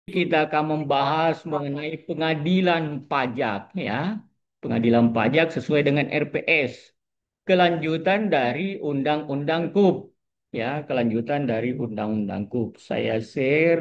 Kita akan membahas mengenai pengadilan pajak ya. Pengadilan pajak sesuai dengan RPS. Kelanjutan dari Undang-Undang KUP ya, kelanjutan dari Undang-Undang KUP. Saya share.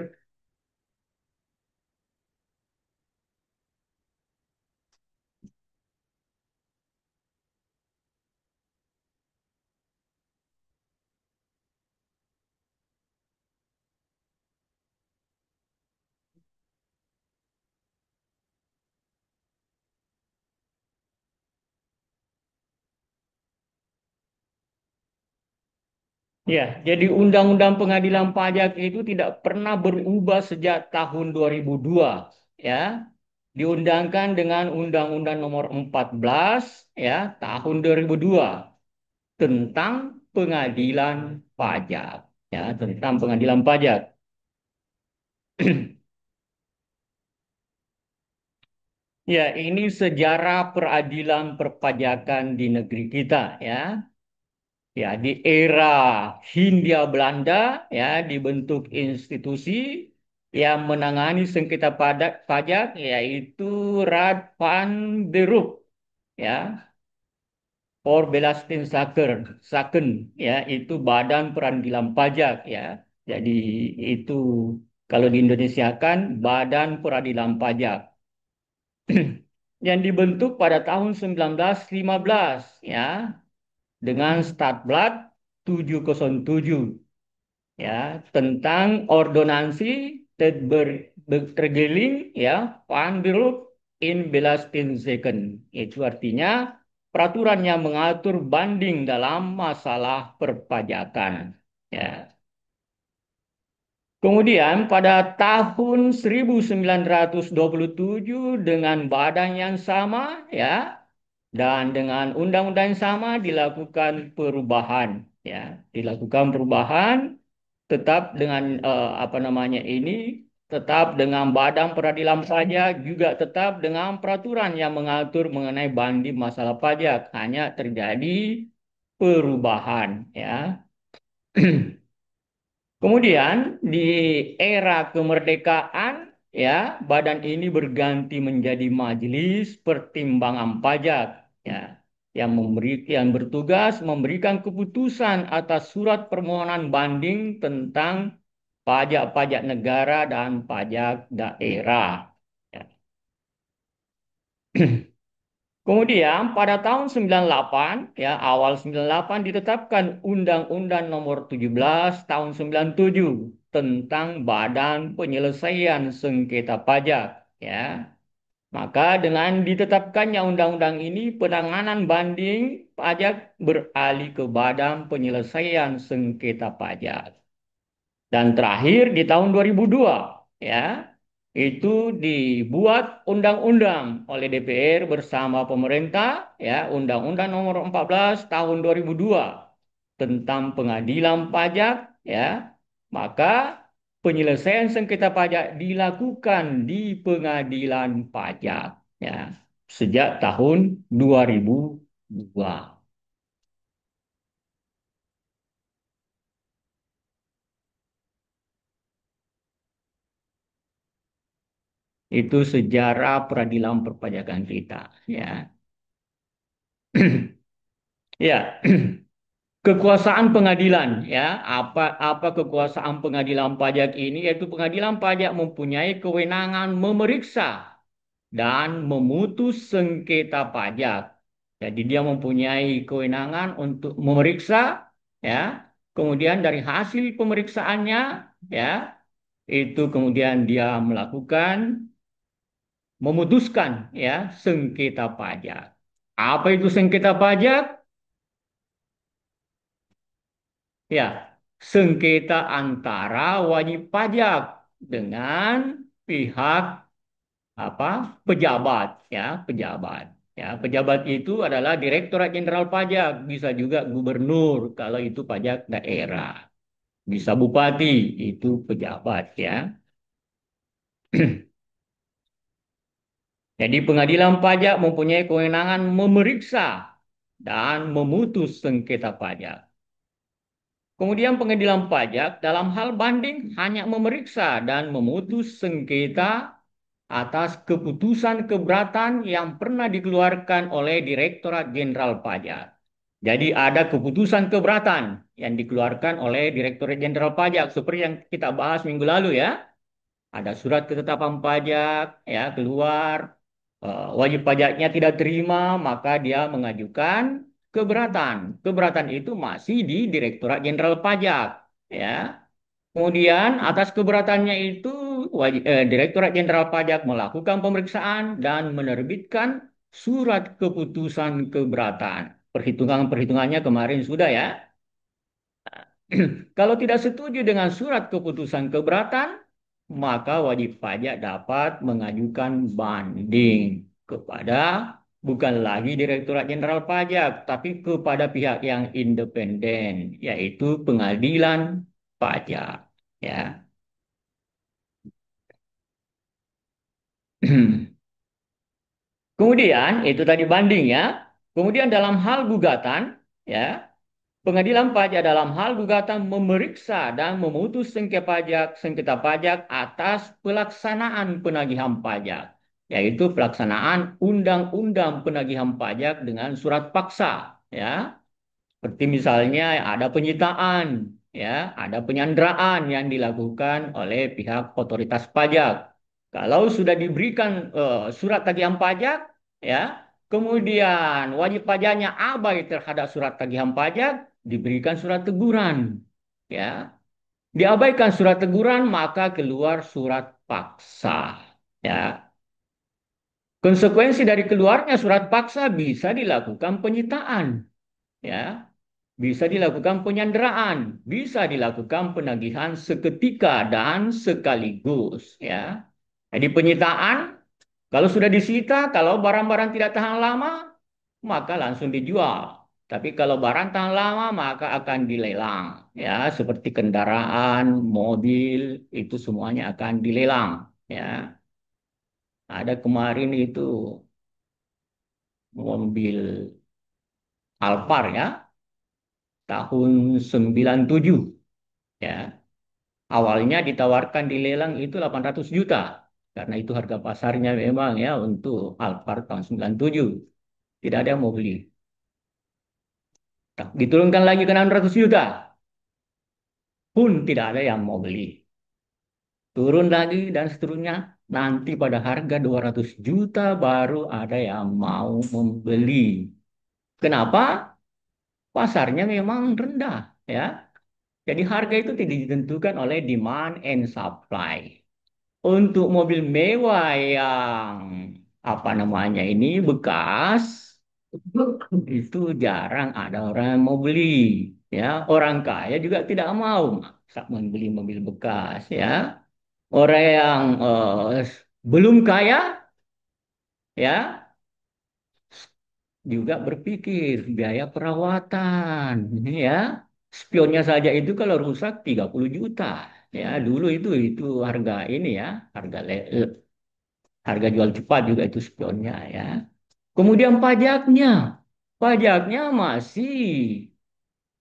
Ya, jadi Undang-Undang Pengadilan Pajak itu tidak pernah berubah sejak tahun 2002 ya. Diundangkan dengan Undang-Undang Nomor 14 ya tahun 2002 tentang pengadilan pajak ya, tentang pengadilan pajak. Ya, ini sejarah peradilan perpajakan di negeri kita ya. Ya, di era Hindia Belanda ya dibentuk institusi yang menangani sengketa pajak yaitu Raad van Beroep ya, Zaken ya, itu Badan Peradilan Pajak ya. Jadi itu kalau di Indonesia kan Badan Peradilan Pajak yang dibentuk pada tahun 1915 ya dengan Stadblad 707 ya tentang ordonansi Tergeling ya van Beroep in Belastingzaken. Itu artinya peraturan yang mengatur banding dalam masalah perpajakan. Ya. Kemudian pada tahun 1927 dengan badan yang sama ya dan dengan undang-undang yang sama dilakukan perubahan ya, dilakukan perubahan tetap dengan apa namanya ini, tetap dengan Badan Peradilan Pajak, juga tetap dengan peraturan yang mengatur mengenai banding masalah pajak, hanya terjadi perubahan ya. Kemudian di era kemerdekaan ya badan ini berganti menjadi Majelis Pertimbangan Pajak ya yang bertugas memberikan keputusan atas surat permohonan banding tentang pajak-pajak negara dan pajak daerah. Ya. Kemudian pada tahun 98 ya awal 98 ditetapkan Undang-Undang Nomor 17 tahun 97 tentang Badan Penyelesaian Sengketa Pajak ya. Maka dengan ditetapkannya undang-undang ini penanganan banding pajak beralih ke Badan Penyelesaian Sengketa Pajak. Dan terakhir di tahun 2002 ya itu dibuat undang-undang oleh DPR bersama pemerintah ya Undang-Undang Nomor 14 tahun 2002 tentang pengadilan pajak ya. Maka penyelesaian sengketa pajak dilakukan di pengadilan pajak ya sejak tahun 2002. Itu sejarah peradilan perpajakan kita ya. Ya, kekuasaan pengadilan ya. Apa kekuasaan pengadilan pajak ini? Yaitu pengadilan pajak mempunyai kewenangan memeriksa dan memutus sengketa pajak. Jadi dia mempunyai kewenangan untuk memeriksa ya. Kemudian dari hasil pemeriksaannya ya, itu kemudian dia melakukan memutuskan ya sengketa pajak. Apa itu sengketa pajak? Ya, sengketa antara wajib pajak dengan pihak apa pejabat ya pejabat. Ya, pejabat itu adalah Direktorat Jenderal Pajak, bisa juga gubernur kalau itu pajak daerah, bisa bupati itu pejabat ya. Jadi pengadilan pajak mempunyai kewenangan memeriksa dan memutus sengketa pajak. Kemudian pengadilan pajak dalam hal banding hanya memeriksa dan memutus sengketa atas keputusan keberatan yang pernah dikeluarkan oleh Direktorat Jenderal Pajak. Jadi ada keputusan keberatan yang dikeluarkan oleh Direktorat Jenderal Pajak seperti yang kita bahas minggu lalu ya. Ada surat ketetapan pajak ya keluar, wajib pajaknya tidak terima, maka dia mengajukan keberatan. Keberatan itu masih di Direktorat Jenderal Pajak ya. Kemudian atas keberatannya itu Direktorat Jenderal Pajak melakukan pemeriksaan dan menerbitkan surat keputusan keberatan. Perhitungannya kemarin sudah ya. Kalau tidak setuju dengan surat keputusan keberatan, maka wajib pajak dapat mengajukan banding kepada bukan lagi Direktorat Jenderal Pajak, tapi kepada pihak yang independen, yaitu Pengadilan Pajak. Ya. Kemudian itu tadi banding ya. Kemudian dalam hal gugatan, ya, Pengadilan pajak dalam hal gugatan memeriksa dan memutus sengketa pajak atas pelaksanaan penagihan pajak, yaitu pelaksanaan undang-undang penagihan pajak dengan surat paksa, ya. Seperti misalnya ada penyitaan, ya, ada penyanderaan yang dilakukan oleh pihak otoritas pajak. Kalau sudah diberikan surat tagihan pajak, ya, kemudian wajib pajaknya abai terhadap surat tagihan pajak, diberikan surat teguran, ya. Diabaikan surat teguran, maka keluar surat paksa, ya. Konsekuensi dari keluarnya surat paksa bisa dilakukan penyitaan, ya. Bisa dilakukan penyanderaan, bisa dilakukan penagihan seketika dan sekaligus, ya. Jadi penyitaan, kalau sudah disita, kalau barang-barang tidak tahan lama, maka langsung dijual. Tapi kalau barang tahan lama, maka akan dilelang, ya. Seperti kendaraan, mobil, itu semuanya akan dilelang, ya. Ada kemarin itu mobil Alphard ya, tahun 97, ya. Awalnya ditawarkan di lelang itu 800 juta. Karena itu harga pasarnya memang ya untuk Alphard tahun 97. Tidak ada yang mau beli. Diturunkan lagi ke 600 juta. Pun tidak ada yang mau beli. Turun lagi dan seterusnya. Nanti pada harga 200 juta baru ada yang mau membeli. Kenapa? Pasarnya memang rendah. Ya. Jadi harga itu tidak ditentukan oleh demand and supply. Untuk mobil mewah yang apa namanya ini bekas itu jarang ada orang yang mau beli, ya. Orang kaya juga tidak mau masa membeli mobil bekas, ya. Orang yang belum kaya, ya, juga berpikir biaya perawatan, ya. Spionnya saja itu kalau rusak 30 juta, ya. Dulu itu harga ini ya, harga jual cepat juga itu spionnya ya. Kemudian pajaknya. Pajaknya masih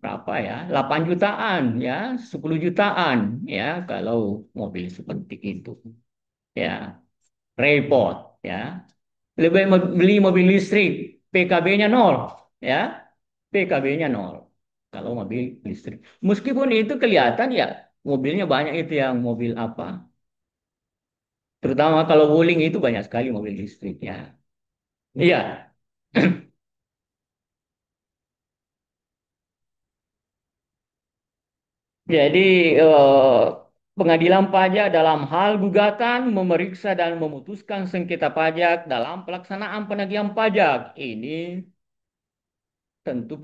berapa ya? 8 jutaan ya, 10 jutaan ya kalau mobil seperti itu. Ya, repot ya. Lebih beli mobil listrik, PKB-nya nol ya. PKB-nya nol. Kalau mobil listrik. Meskipun itu kelihatan ya, mobilnya banyak itu yang mobil apa? Terutama kalau Wuling itu banyak sekali mobil listrik ya. Iya. Jadi pengadilan pajak dalam hal gugatan memeriksa dan memutuskan sengketa pajak dalam pelaksanaan penagihan pajak. Ini tentu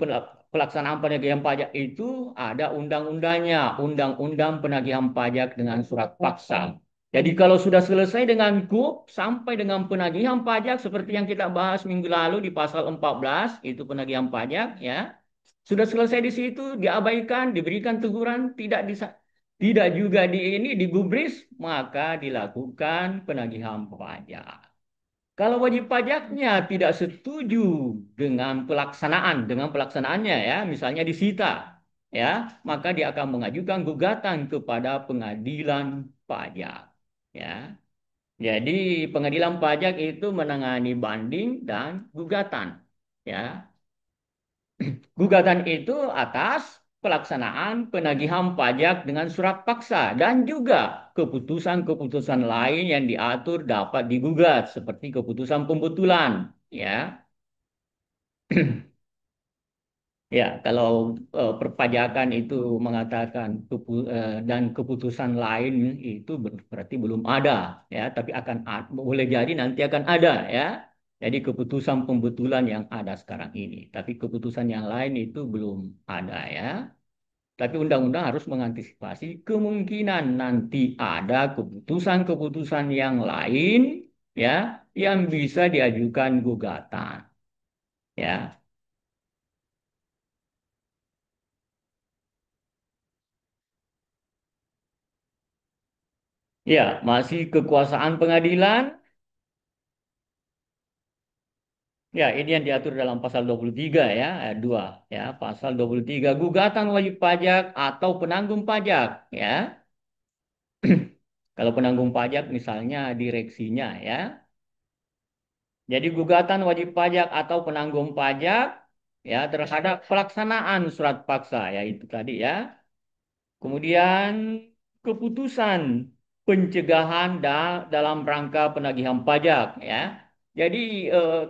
pelaksanaan penagihan pajak itu ada undang-undangnya, Undang-Undang Penagihan Pajak dengan surat paksa. Jadi kalau sudah selesai dengan KUP sampai dengan penagihan pajak seperti yang kita bahas minggu lalu di pasal 14 itu penagihan pajak ya. Sudah selesai di situ diabaikan, diberikan teguran, tidak juga digubris, maka dilakukan penagihan pajak. Kalau wajib pajaknya tidak setuju dengan pelaksanaannya ya, misalnya disita. ya, maka dia akan mengajukan gugatan kepada pengadilan pajak. Ya. Jadi pengadilan pajak itu menangani banding dan gugatan. Ya. Gugatan itu atas pelaksanaan penagihan pajak dengan surat paksa dan juga keputusan-keputusan lain yang diatur dapat digugat seperti keputusan pembetulan. Ya. Ya, kalau perpajakan itu mengatakan dan keputusan lain itu berarti belum ada, ya, tapi boleh jadi nanti akan ada, ya. Jadi keputusan pembetulan yang ada sekarang ini, tapi keputusan yang lain itu belum ada, ya. Tapi undang-undang harus mengantisipasi kemungkinan nanti ada keputusan-keputusan yang lain, ya, yang bisa diajukan gugatan, ya. Ya, masih kekuasaan pengadilan. Ya, ini yang diatur dalam pasal 23 ya, ayat 2 ya. Pasal 23 gugatan wajib pajak atau penanggung pajak ya. Kalau penanggung pajak misalnya direksinya ya. Jadi gugatan wajib pajak atau penanggung pajak ya terhadap pelaksanaan surat paksa ya itu tadi ya. Kemudian keputusan pencegahan dalam rangka penagihan pajak ya. Jadi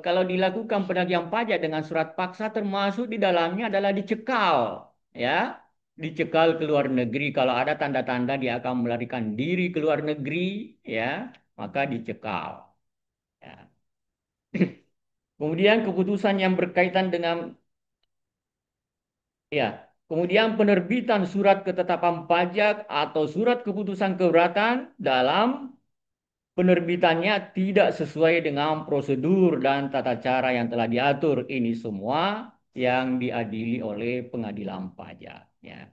kalau dilakukan penagihan pajak dengan surat paksa termasuk di dalamnya adalah dicekal ya. Dicekal ke luar negeri kalau ada tanda-tanda dia akan melarikan diri ke luar negeri ya, maka dicekal ya. Kemudian keputusan yang berkaitan dengan ya, kemudian penerbitan surat ketetapan pajak atau surat keputusan keberatan dalam penerbitannya tidak sesuai dengan prosedur dan tata cara yang telah diatur. Ini semua yang diadili oleh pengadilan pajak. Ya,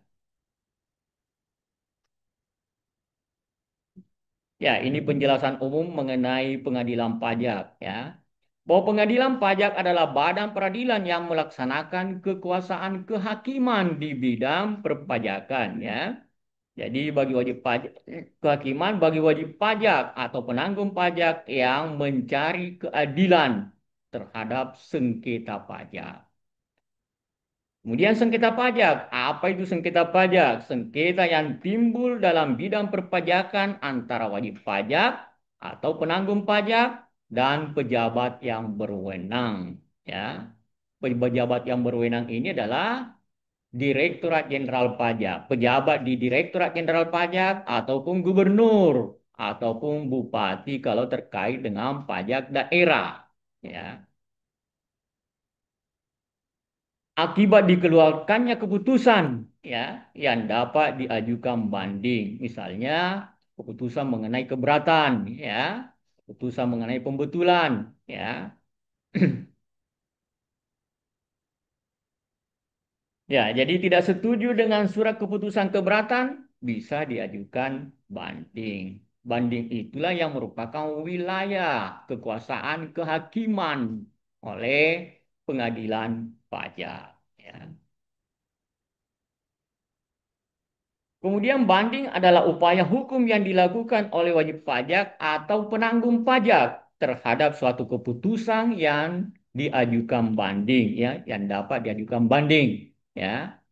ya ini penjelasan umum mengenai pengadilan pajak. Ya, bahwa pengadilan pajak adalah badan peradilan yang melaksanakan kekuasaan kehakiman di bidang perpajakan. Ya. Jadi bagi wajib pajak, kehakiman bagi wajib pajak atau penanggung pajak yang mencari keadilan terhadap sengketa pajak. Kemudian sengketa pajak, apa itu sengketa pajak? Sengketa yang timbul dalam bidang perpajakan antara wajib pajak atau penanggung pajak dan pejabat yang berwenang. Ya, pejabat yang berwenang ini adalah Direktorat Jenderal Pajak, pejabat di Direktorat Jenderal Pajak, ataupun gubernur, ataupun bupati kalau terkait dengan pajak daerah. Ya. Akibat dikeluarkannya keputusan ya yang dapat diajukan banding, misalnya keputusan mengenai keberatan, ya, keputusan mengenai pembetulan, ya. Ya, jadi tidak setuju dengan surat keputusan keberatan bisa diajukan banding. Banding itulah yang merupakan wilayah kekuasaan kehakiman oleh pengadilan pajak. Ya. Kemudian banding adalah upaya hukum yang dilakukan oleh wajib pajak atau penanggung pajak terhadap suatu keputusan yang diajukan banding, ya, yang dapat diajukan banding. Ya.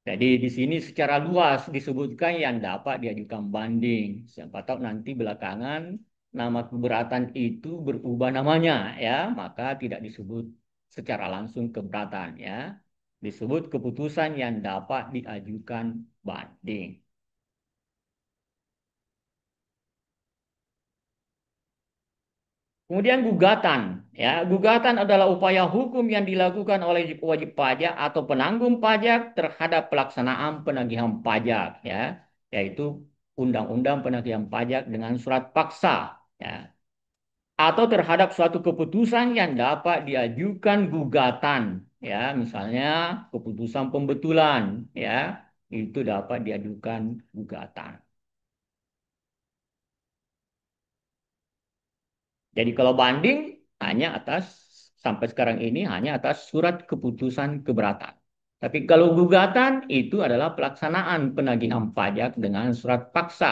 Jadi di sini secara luas disebutkan yang dapat diajukan banding. Siapa tahu nanti belakangan nama keberatan itu berubah namanya, ya, maka tidak disebut secara langsung keberatan, ya. Disebut keputusan yang dapat diajukan banding. Kemudian gugatan, ya, gugatan adalah upaya hukum yang dilakukan oleh wajib pajak atau penanggung pajak terhadap pelaksanaan penagihan pajak, ya, yaitu Undang-Undang Penagihan Pajak dengan surat paksa, ya, atau terhadap suatu keputusan yang dapat diajukan gugatan, ya, misalnya keputusan pembetulan, ya, itu dapat diajukan gugatan. Jadi kalau banding hanya atas sampai sekarang ini hanya atas surat keputusan keberatan. Tapi kalau gugatan itu adalah pelaksanaan penagihan pajak dengan surat paksa,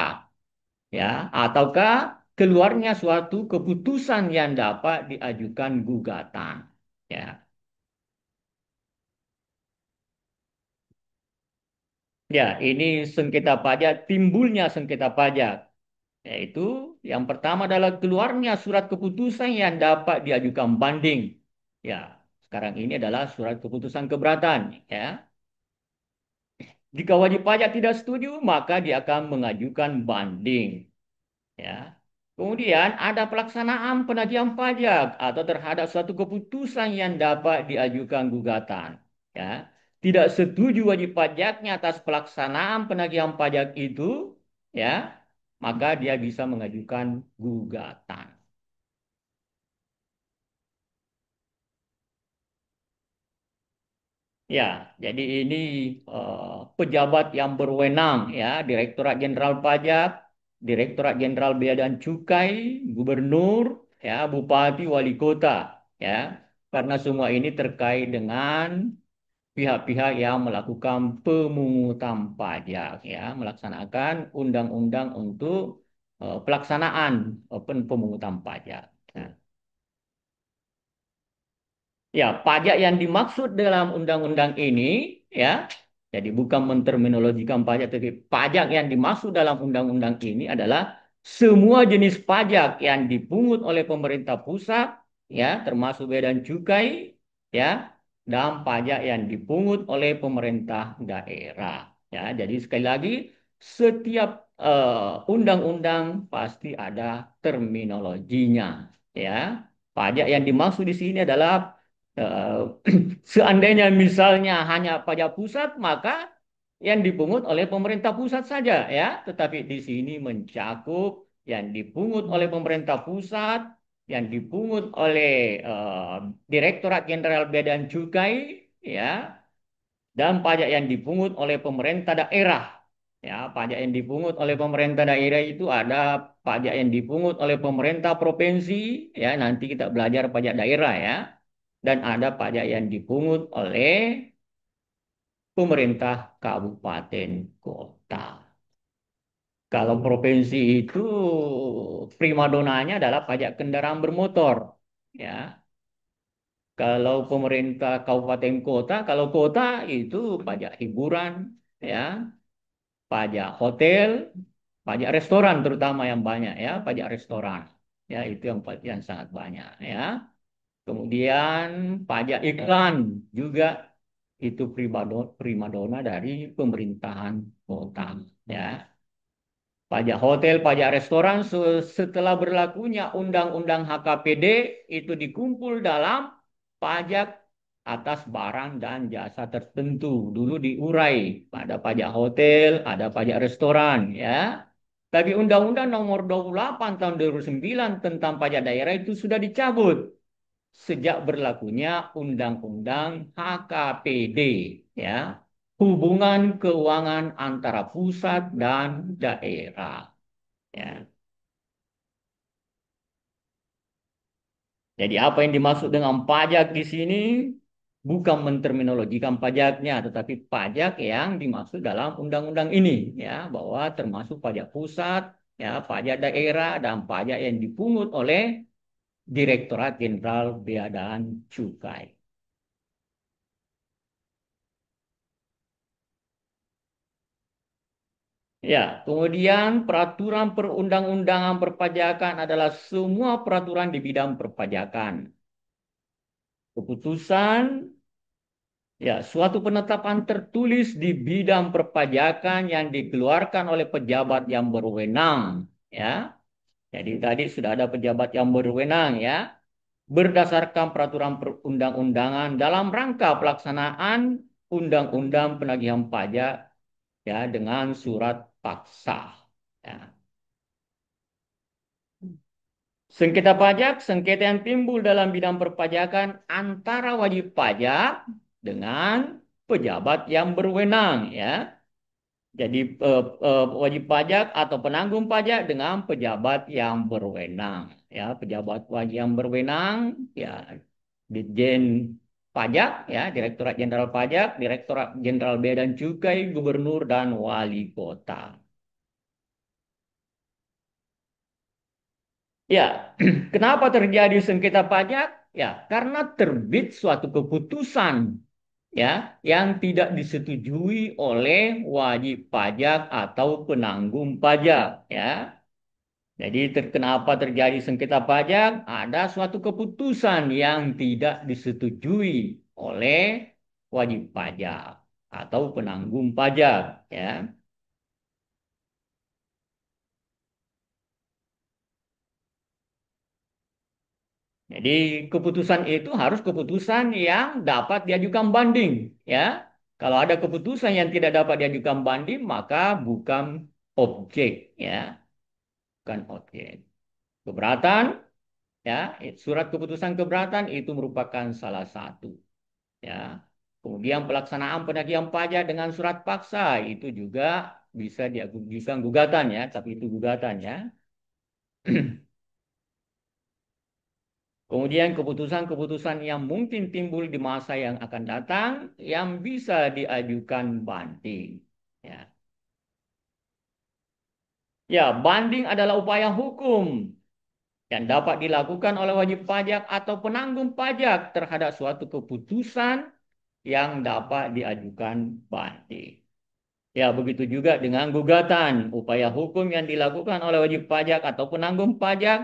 ya, ataukah keluarnya suatu keputusan yang dapat diajukan gugatan. Ya, ya, ini sengketa pajak, timbulnya sengketa pajak, yaitu yang pertama adalah keluarnya surat keputusan yang dapat diajukan banding. Ya, sekarang ini adalah surat keputusan keberatan, ya. Jika wajib pajak tidak setuju, maka dia akan mengajukan banding. Ya. Kemudian ada pelaksanaan penagihan pajak atau terhadap suatu keputusan yang dapat diajukan gugatan. Ya. Tidak setuju wajib pajaknya atas pelaksanaan penagihan pajak itu, ya, maka dia bisa mengajukan gugatan. Ya, jadi ini pejabat yang berwenang, ya, Direktorat Jenderal Pajak, Direktorat Jenderal Bea dan Cukai, Gubernur, ya, Bupati, Wali Kota, ya, karena semua ini terkait dengan pihak-pihak yang melakukan pemungutan pajak, ya, melaksanakan undang-undang untuk pelaksanaan pemungutan pajak. Nah, ya, pajak yang dimaksud dalam undang-undang ini, ya, jadi bukan menterminologikan pajak, tapi pajak yang dimaksud dalam undang-undang ini adalah semua jenis pajak yang dipungut oleh pemerintah pusat, ya, termasuk bea dan cukai, ya, dan pajak yang dipungut oleh pemerintah daerah. Ya, jadi sekali lagi, setiap undang-undang pasti ada terminologinya, ya. Pajak yang dimaksud di sini adalah Eh, seandainya misalnya hanya pajak pusat, maka yang dipungut oleh pemerintah pusat saja, ya. Tetapi di sini mencakup yang dipungut oleh pemerintah pusat, yang dipungut oleh Direktorat Jenderal Bea dan Cukai, ya, dan pajak yang dipungut oleh pemerintah daerah. Ya, pajak yang dipungut oleh pemerintah daerah itu ada pajak yang dipungut oleh pemerintah provinsi, ya, nanti kita belajar pajak daerah, ya, dan ada pajak yang dipungut oleh pemerintah kabupaten kota. Kalau provinsi itu primadonanya adalah pajak kendaraan bermotor, ya. Kalau pemerintah kabupaten kota, kalau kota itu pajak hiburan, ya, pajak hotel, pajak restoran terutama yang banyak, ya, pajak restoran. Ya, itu yang sangat banyak, ya. Kemudian pajak iklan juga itu primadona dari pemerintahan kota, ya. Pajak hotel, pajak restoran setelah berlakunya Undang-Undang HKPD itu dikumpul dalam pajak atas barang dan jasa tertentu. Dulu diurai pada pajak hotel, ada pajak restoran, ya. Tapi Undang-Undang Nomor 28 Tahun 2009 tentang pajak daerah itu sudah dicabut sejak berlakunya Undang-Undang HKPD, ya, hubungan keuangan antara pusat dan daerah, ya. Jadi apa yang dimaksud dengan pajak di sini bukan menterminologikan pajaknya, tetapi pajak yang dimaksud dalam undang-undang ini, ya, bahwa termasuk pajak pusat, ya, pajak daerah dan pajak yang dipungut oleh Direktorat Jenderal Bea dan Cukai. Ya, kemudian peraturan perundang-undangan perpajakan adalah semua peraturan di bidang perpajakan. Keputusan, ya, suatu penetapan tertulis di bidang perpajakan yang dikeluarkan oleh pejabat yang berwenang, ya. Jadi tadi sudah ada pejabat yang berwenang, ya, berdasarkan peraturan perundang-undangan dalam rangka pelaksanaan undang-undang penagihan pajak, ya, dengan surat paksa. Ya. Sengketa pajak, sengketa yang timbul dalam bidang perpajakan antara wajib pajak dengan pejabat yang berwenang, ya. Jadi wajib pajak atau penanggung pajak dengan pejabat yang berwenang, ya. Pejabat wajib yang berwenang, ya, Ditjen pajak, ya, Direktorat Jenderal Pajak, Direktorat Jenderal Bea dan Cukai, Gubernur dan Wali Kota. Ya, kenapa terjadi sengketa pajak? Ya, karena terbit suatu keputusan, ya, yang tidak disetujui oleh wajib pajak atau penanggung pajak, ya. Jadi kenapa terjadi sengketa pajak? Ada suatu keputusan yang tidak disetujui oleh wajib pajak atau penanggung pajak, ya. Jadi keputusan itu harus keputusan yang dapat diajukan banding, ya. Kalau ada keputusan yang tidak dapat diajukan banding, maka bukan objek, ya, bukan objek. Keberatan, ya, surat keputusan keberatan itu merupakan salah satu, ya. Kemudian pelaksanaan penagihan pajak dengan surat paksa itu juga bisa diajukan gugatan, ya, tapi itu gugatan, ya. Kemudian keputusan-keputusan yang mungkin timbul di masa yang akan datang yang bisa diajukan banding. Ya, ya, banding adalah upaya hukum yang dapat dilakukan oleh wajib pajak atau penanggung pajak terhadap suatu keputusan yang dapat diajukan banding. Ya, begitu juga dengan gugatan, upaya hukum yang dilakukan oleh wajib pajak atau penanggung pajak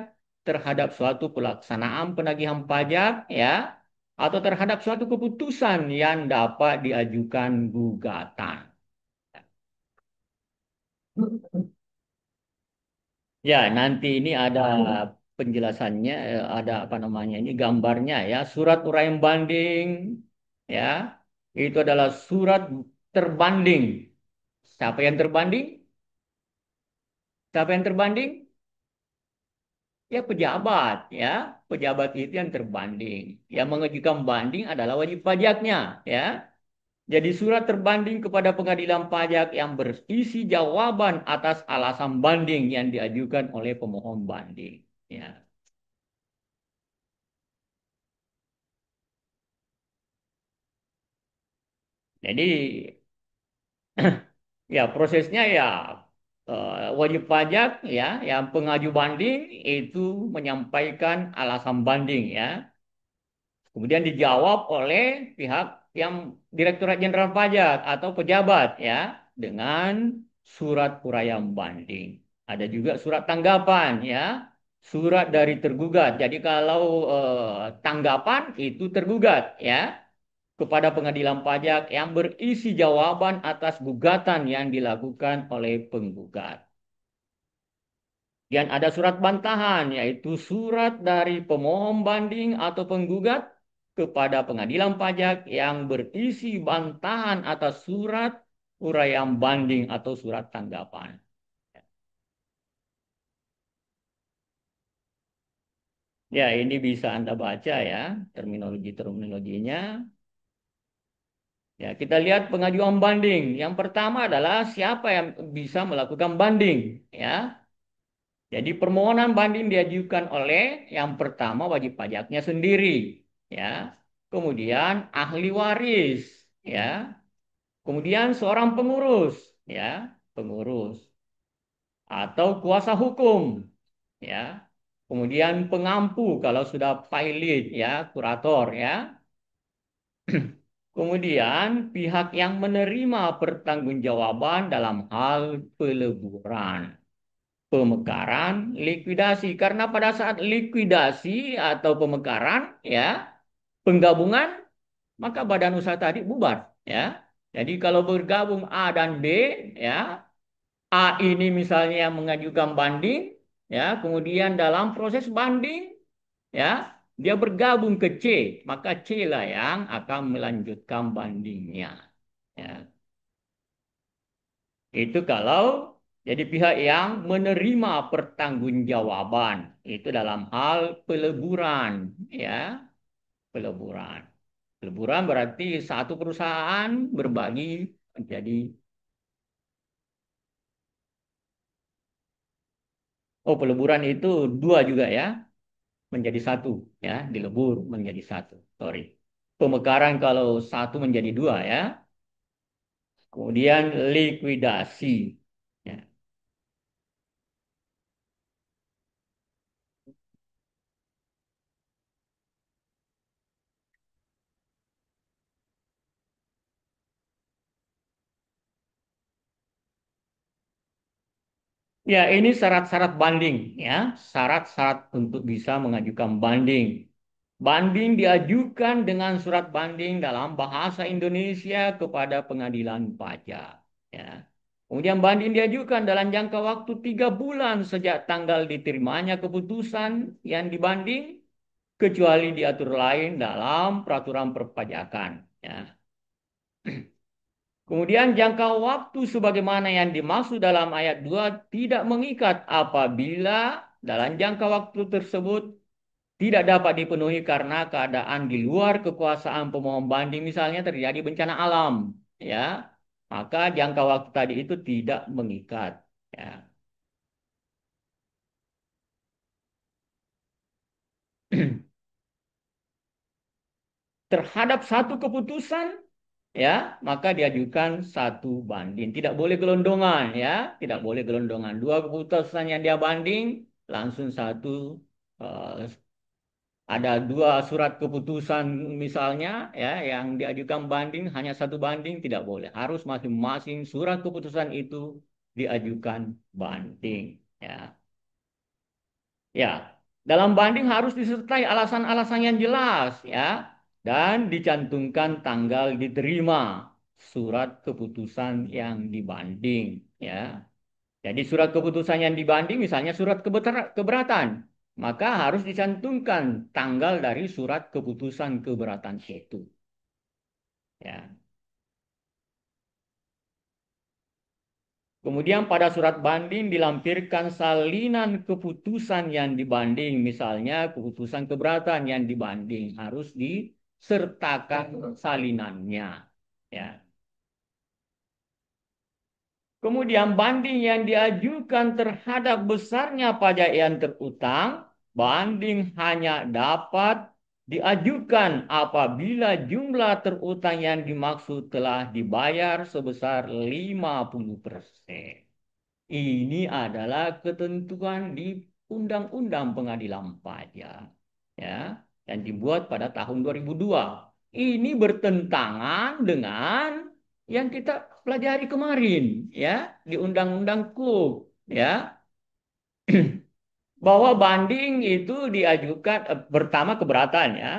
terhadap suatu pelaksanaan penagihan pajak, ya, atau terhadap suatu keputusan yang dapat diajukan gugatan. Ya, nanti ini ada penjelasannya, ada apa namanya ini gambarnya, ya, surat uraian banding, ya, itu adalah surat terbanding. Siapa yang terbanding? Siapa yang terbanding? Ya, pejabat, ya, pejabat itu yang terbanding. Yang mengajukan banding adalah wajib pajaknya, ya. Jadi surat terbanding kepada pengadilan pajak yang berisi jawaban atas alasan banding yang diajukan oleh pemohon banding, ya. Jadi ya prosesnya, ya, wajib pajak, ya, yang pengaju banding itu menyampaikan alasan banding, ya. Kemudian dijawab oleh pihak yang Direktorat Jenderal Pajak atau pejabat, ya, dengan surat uraian banding. Ada juga surat tanggapan, ya, surat dari tergugat. Jadi kalau tanggapan itu tergugat, ya, kepada pengadilan pajak yang berisi jawaban atas gugatan yang dilakukan oleh penggugat. Dan ada surat bantahan, yaitu surat dari pemohon banding atau penggugat kepada pengadilan pajak yang berisi bantahan atas surat uraian banding atau surat tanggapan. Ya, ini bisa Anda baca, ya, terminologi-terminologinya. Ya, kita lihat pengajuan banding. Yang pertama adalah siapa yang bisa melakukan banding, ya. Jadi permohonan banding diajukan oleh yang pertama wajib pajaknya sendiri, ya. Kemudian ahli waris, ya. Kemudian seorang pengurus, ya, pengurus atau kuasa hukum, ya. Kemudian pengampu kalau sudah pilot, ya, kurator, ya. Kemudian pihak yang menerima pertanggungjawaban dalam hal peleburan, pemekaran, likuidasi. Karena pada saat likuidasi atau pemekaran, ya, penggabungan, maka badan usaha tadi bubar, ya. Jadi kalau bergabung A dan B, ya, A ini misalnya yang mengajukan banding, ya, kemudian dalam proses banding, ya, dia bergabung ke C, maka C lah yang akan melanjutkan bandingnya, ya. Itu kalau jadi pihak yang menerima pertanggungjawaban itu dalam hal peleburan, ya, peleburan. Peleburan berarti satu perusahaan berbagi menjadi, oh, peleburan itu dua juga, ya, menjadi satu, ya, dilebur menjadi satu. Sorry. Pemekaran kalau satu menjadi dua ya. Kemudian likuidasi. Ya. Ya, ini syarat-syarat banding ya, syarat-syarat untuk bisa mengajukan banding. Banding diajukan dengan surat banding dalam bahasa Indonesia kepada pengadilan pajak. Ya. Kemudian banding diajukan dalam jangka waktu 3 bulan sejak tanggal diterimanya keputusan yang dibanding, kecuali diatur lain dalam peraturan perpajakan. Ya. Kemudian jangka waktu sebagaimana yang dimaksud dalam ayat 2 tidak mengikat apabila dalam jangka waktu tersebut tidak dapat dipenuhi karena keadaan di luar kekuasaan pemohon banding, misalnya terjadi bencana alam, ya, maka jangka waktu tadi itu tidak mengikat, ya. Terhadap satu keputusan, ya, maka diajukan satu banding, tidak boleh gelondongan, ya, tidak boleh gelondongan, dua keputusan yang dia banding langsung satu, eh, ada dua surat keputusan misalnya ya yang diajukan banding, hanya satu banding tidak boleh, harus masing-masing surat keputusan itu diajukan banding, ya. Ya, dalam banding harus disertai alasan-alasan yang jelas ya, dan dicantumkan tanggal diterima surat keputusan yang dibanding, ya. Jadi surat keputusan yang dibanding misalnya surat keberatan, maka harus dicantumkan tanggal dari surat keputusan keberatan itu. Ya. Kemudian pada surat banding dilampirkan salinan keputusan yang dibanding, misalnya keputusan keberatan yang dibanding harus disertakan salinannya. Ya. Kemudian banding yang diajukan terhadap besarnya pajak yang terutang, banding hanya dapat diajukan apabila jumlah terutang yang dimaksud telah dibayar sebesar 50%. Ini adalah ketentuan di Undang-Undang Pengadilan Pajak, ya, yang dibuat pada tahun 2002. Ini bertentangan dengan yang kita pelajari kemarin, ya, di Undang-Undang KUK, ya, bahwa banding itu diajukan, pertama keberatan, ya.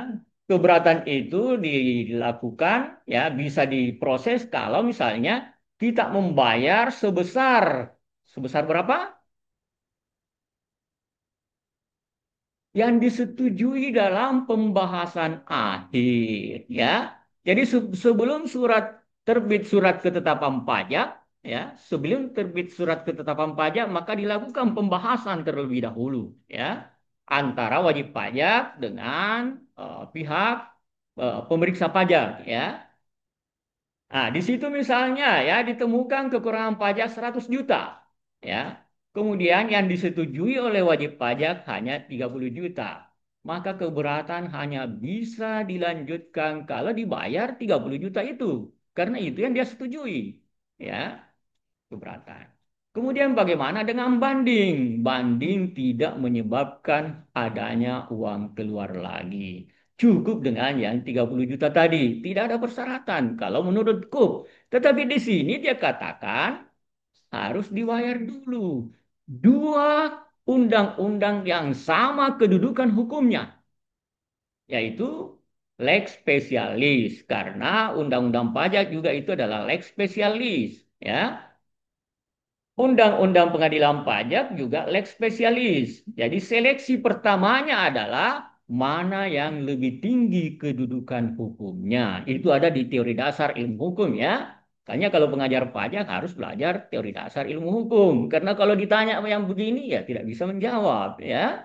Keberatan itu dilakukan, ya, bisa diproses kalau misalnya kita membayar sebesar sebesar berapa? Yang disetujui dalam pembahasan akhir, ya. Jadi sebelum terbit surat ketetapan pajak, ya, sebelum terbit surat ketetapan pajak maka dilakukan pembahasan terlebih dahulu, ya, antara wajib pajak dengan pihak pemeriksa pajak, ya. Nah, di situ misalnya ya ditemukan kekurangan pajak 100 juta. Ya. Kemudian yang disetujui oleh wajib pajak hanya 30 juta. Maka keberatan hanya bisa dilanjutkan kalau dibayar 30 juta itu. Karena itu yang dia setujui. Ya, keberatan. Kemudian bagaimana dengan banding? Banding tidak menyebabkan adanya uang keluar lagi. Cukup dengan yang 30 juta tadi. Tidak ada persyaratan kalau menurut KUP. Tetapi di sini dia katakan harus dibayar dulu. Dua undang-undang yang sama kedudukan hukumnya, yaitu lex specialis. Karena undang-undang pajak juga itu adalah lex specialis. Ya, Undang-undang pengadilan pajak juga lex specialis. Jadi seleksi pertamanya adalah mana yang lebih tinggi kedudukan hukumnya. Itu ada di teori dasar ilmu hukum, ya. Makanya kalau pengajar pajak harus belajar teori dasar ilmu hukum. Karena kalau ditanya yang begini ya tidak bisa menjawab, ya.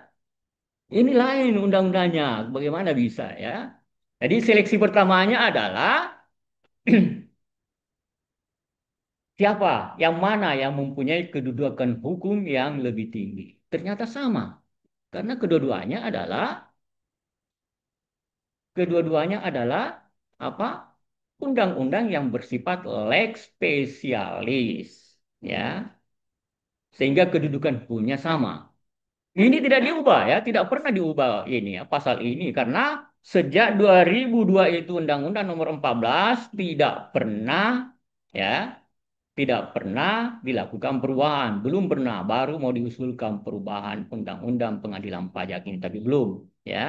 Ini lain undang-undangnya. Bagaimana bisa, ya? Jadi seleksi pertamanya adalah siapa, yang mana yang mempunyai kedudukan hukum yang lebih tinggi. Ternyata sama. Karena kedua-duanya adalah kedua-duanya adalah apa? Undang-undang yang bersifat lex spesialis, ya, sehingga kedudukan hukumnya sama. Ini tidak diubah ya, tidak pernah diubah ini ya pasal ini karena sejak 2002 itu Undang-Undang Nomor 14 tidak pernah ya, tidak pernah dilakukan perubahan, belum pernah, baru mau diusulkan perubahan Undang-Undang Pengadilan Pajak ini tapi belum ya.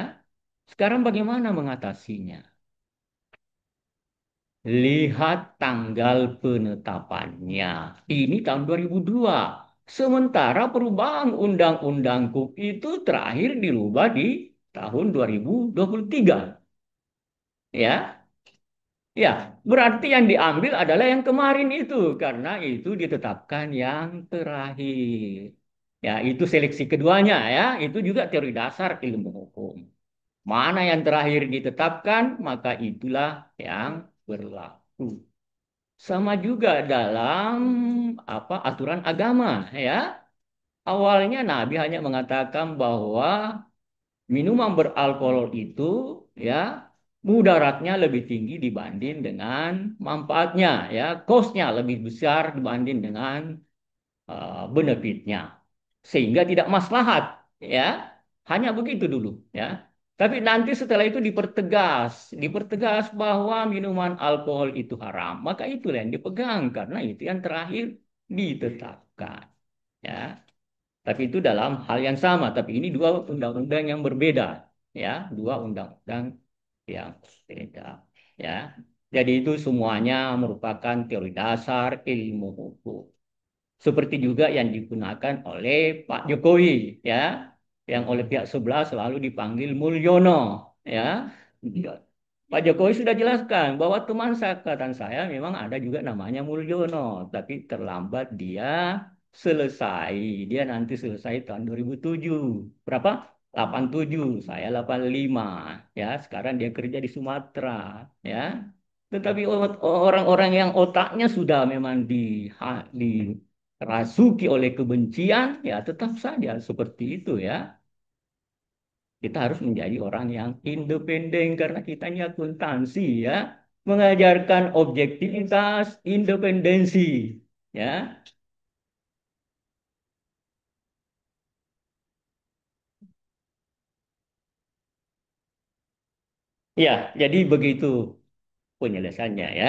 Sekarang bagaimana mengatasinya? Lihat tanggal penetapannya. Ini tahun 2002. Sementara perubahan Undang-Undang KUP itu terakhir dirubah di tahun 2023. Ya, ya. Berarti yang diambil adalah yang kemarin itu karena itu ditetapkan yang terakhir. Ya, itu seleksi keduanya ya. Itu juga teori dasar ilmu hukum. Mana yang terakhir ditetapkan, maka itulah yang berlaku. Sama juga dalam apa aturan agama ya. Awalnya Nabi hanya mengatakan bahwa minuman beralkohol itu ya mudaratnya lebih tinggi dibanding dengan manfaatnya ya, cost-nya lebih besar dibanding dengan benefitnya. Sehingga tidak maslahat ya. Hanya begitu dulu ya. Tapi nanti setelah itu dipertegas bahwa minuman alkohol itu haram. Maka itulah yang dipegang karena itu yang terakhir ditetapkan ya. Tapi itu dalam hal yang sama, tapi ini dua undang-undang yang berbeda ya, dua undang-undang yang berbeda ya. Jadi itu semuanya merupakan teori dasar ilmu hukum. Seperti juga yang digunakan oleh Pak Jokowi, ya, yang oleh pihak sebelah selalu dipanggil Mulyono, ya. Pak Jokowi sudah jelaskan bahwa teman seangkatan saya memang ada juga namanya Mulyono, tapi terlambat dia selesai. Dia nanti selesai tahun 2007. Berapa? 87, saya 85, ya. Sekarang dia kerja di Sumatera, ya. Tetapi orang-orang yang otaknya sudah memang dirasuki oleh kebencian, ya tetap saja seperti itu ya. Kita harus menjadi orang yang independen karena kita ini akuntansi ya. Mengajarkan objektivitas, independensi. Ya, ya, jadi begitu penyelesaiannya ya.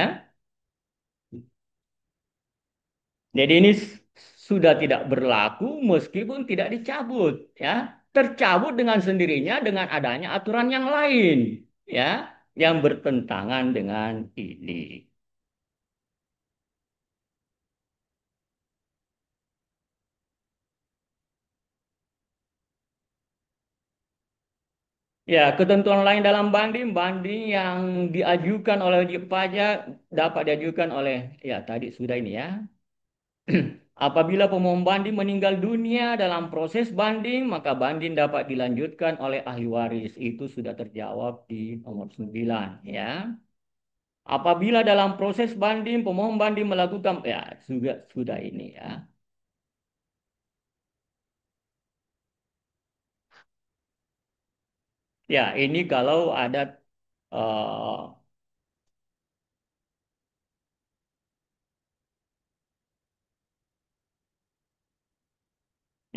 Jadi ini sudah tidak berlaku meskipun tidak dicabut ya. Tercabut dengan sendirinya dengan adanya aturan yang lain ya yang bertentangan dengan ini. Ya, ketentuan lain dalam banding, banding yang diajukan oleh wajib pajak dapat diajukan oleh ya tadi sudah ini ya. Apabila pemohon banding meninggal dunia dalam proses banding, maka banding dapat dilanjutkan oleh ahli waris. Itu sudah terjawab di nomor 9 ya. Apabila dalam proses banding pemohon banding melakukan ya sudah ini ya. Ya, ini kalau ada eh,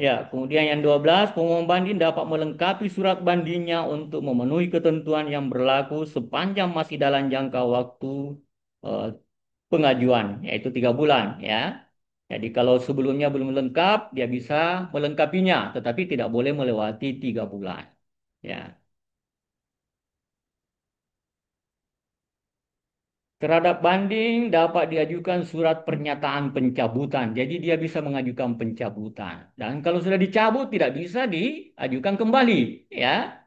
ya, kemudian yang 12 pemohon banding dapat melengkapi surat bandingnya untuk memenuhi ketentuan yang berlaku sepanjang masih dalam jangka waktu eh, pengajuan, yaitu 3 bulan ya. Jadi kalau sebelumnya belum lengkap, dia bisa melengkapinya, tetapi tidak boleh melewati 3 bulan. Ya. Terhadap banding dapat diajukan surat pernyataan pencabutan. Jadi dia bisa mengajukan pencabutan. Dan kalau sudah dicabut tidak bisa diajukan kembali. Ya,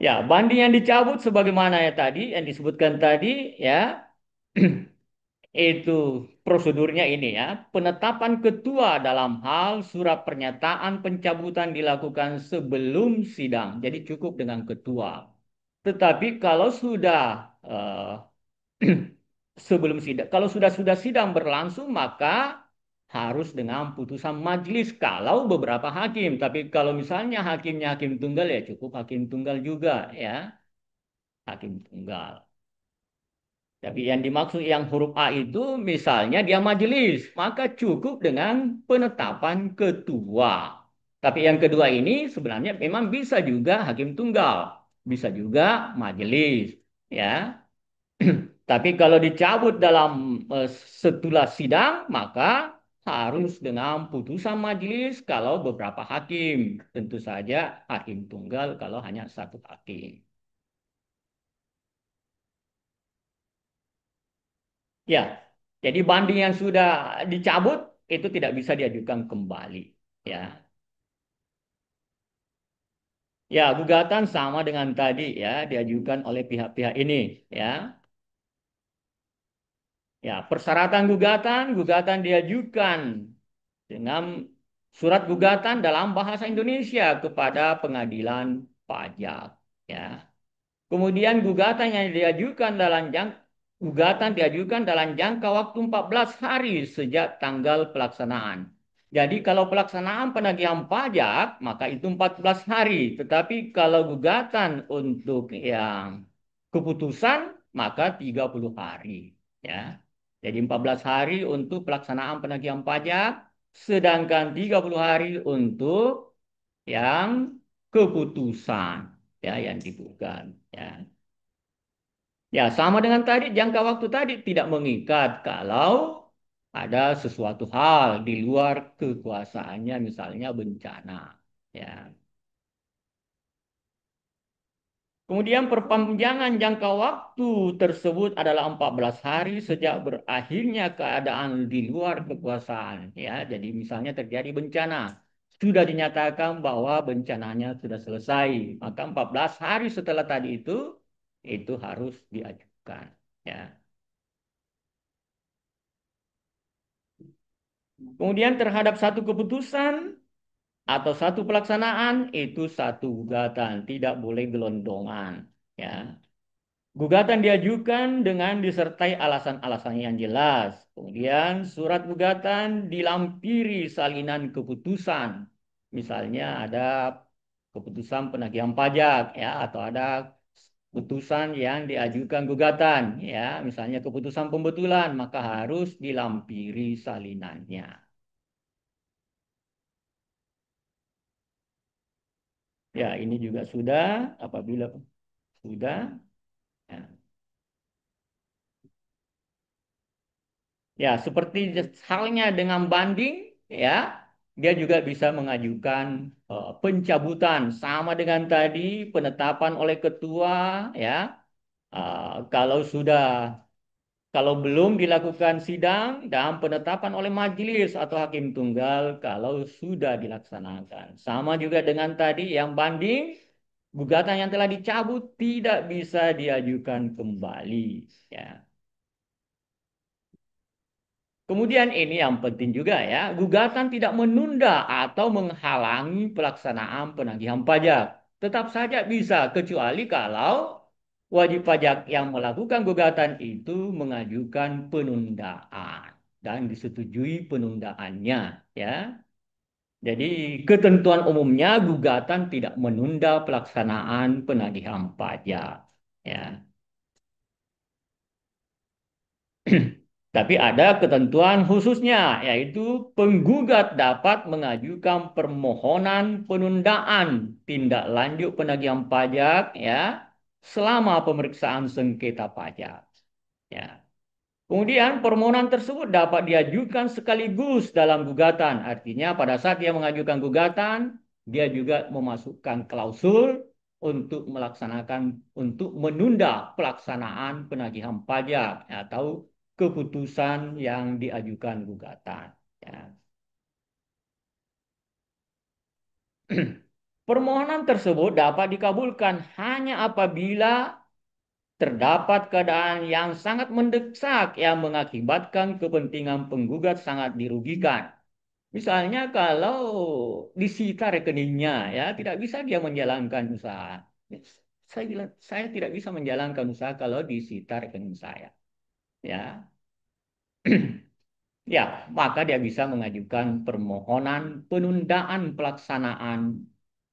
ya banding yang dicabut sebagaimana ya tadi yang disebutkan tadi ya itu prosedurnya ini ya. Penetapan ketua dalam hal surat pernyataan pencabutan dilakukan sebelum sidang. Jadi cukup dengan ketua. Tetapi kalau sudah eh, sebelum sidang, kalau sudah sidang berlangsung maka harus dengan putusan majelis kalau beberapa hakim. Tapi kalau misalnya hakimnya hakim tunggal ya cukup hakim tunggal juga ya. hakim tunggal. Tapi yang dimaksud yang huruf A itu misalnya dia majelis, maka cukup dengan penetapan ketua. Tapi yang kedua ini sebenarnya memang bisa juga hakim tunggal, bisa juga majelis, ya. Tapi kalau dicabut dalam setelah sidang, maka harus dengan putusan majelis kalau beberapa hakim. Tentu saja hakim tunggal kalau hanya satu hakim. Ya, jadi banding yang sudah dicabut itu tidak bisa diajukan kembali. Ya, ya gugatan sama dengan tadi ya diajukan oleh pihak-pihak ini. Ya, ya persyaratan gugatan, gugatan diajukan dengan surat gugatan dalam bahasa Indonesia kepada pengadilan pajak. Ya. Kemudian gugatan diajukan dalam jangka waktu 14 hari sejak tanggal pelaksanaan. Jadi kalau pelaksanaan penagihan pajak maka itu 14 hari, tetapi kalau gugatan untuk yang keputusan maka 30 hari, ya. Jadi 14 hari untuk pelaksanaan penagihan pajak, sedangkan 30 hari untuk yang keputusan, ya, yang digugat, ya. Ya, sama dengan tadi, jangka waktu tadi tidak mengikat kalau ada sesuatu hal di luar kekuasaannya, misalnya bencana. Ya. Kemudian perpanjangan jangka waktu tersebut adalah 14 hari sejak berakhirnya keadaan di luar kekuasaan. Ya, jadi misalnya terjadi bencana, sudah dinyatakan bahwa bencananya sudah selesai, maka 14 hari setelah tadi itu harus diajukan. Ya. Kemudian terhadap satu keputusan atau satu pelaksanaan itu satu gugatan, tidak boleh gelondongan. Ya. Gugatan diajukan dengan disertai alasan-alasan yang jelas. Kemudian surat gugatan dilampiri salinan keputusan. Misalnya ada keputusan penagihan pajak ya atau ada keputusan yang diajukan gugatan ya, misalnya keputusan pembetulan maka harus dilampiri salinannya. Ya, ini juga sudah apabila sudah ya. Ya, seperti halnya dengan banding, ya, dia juga bisa mengajukan pencabutan sama dengan tadi penetapan oleh ketua, ya. Kalau sudah kalau belum dilakukan sidang dan penetapan oleh majelis atau hakim tunggal kalau sudah dilaksanakan. Sama juga dengan tadi yang banding, gugatan yang telah dicabut tidak bisa diajukan kembali, ya. Kemudian ini yang penting juga ya, gugatan tidak menunda atau menghalangi pelaksanaan penagihan pajak. Tetap saja bisa kecuali kalau wajib pajak yang melakukan gugatan itu mengajukan penundaan dan disetujui penundaannya, ya. Jadi ketentuan umumnya gugatan tidak menunda pelaksanaan penagihan pajak, ya. Tapi ada ketentuan khususnya, yaitu penggugat dapat mengajukan permohonan penundaan tindak lanjut penagihan pajak ya selama pemeriksaan sengketa pajak. Ya. Kemudian permohonan tersebut dapat diajukan sekaligus dalam gugatan. Artinya pada saat dia mengajukan gugatan, dia juga memasukkan klausul untuk menunda pelaksanaan penagihan pajak atau keputusan yang diajukan gugatan. Ya. Permohonan tersebut dapat dikabulkan hanya apabila terdapat keadaan yang sangat mendesak yang mengakibatkan kepentingan penggugat sangat dirugikan. Misalnya kalau disita rekeningnya, ya tidak bisa dia menjalankan usaha. Saya bilang saya tidak bisa menjalankan usaha kalau disita rekening saya. Ya, ya maka dia bisa mengajukan permohonan penundaan pelaksanaan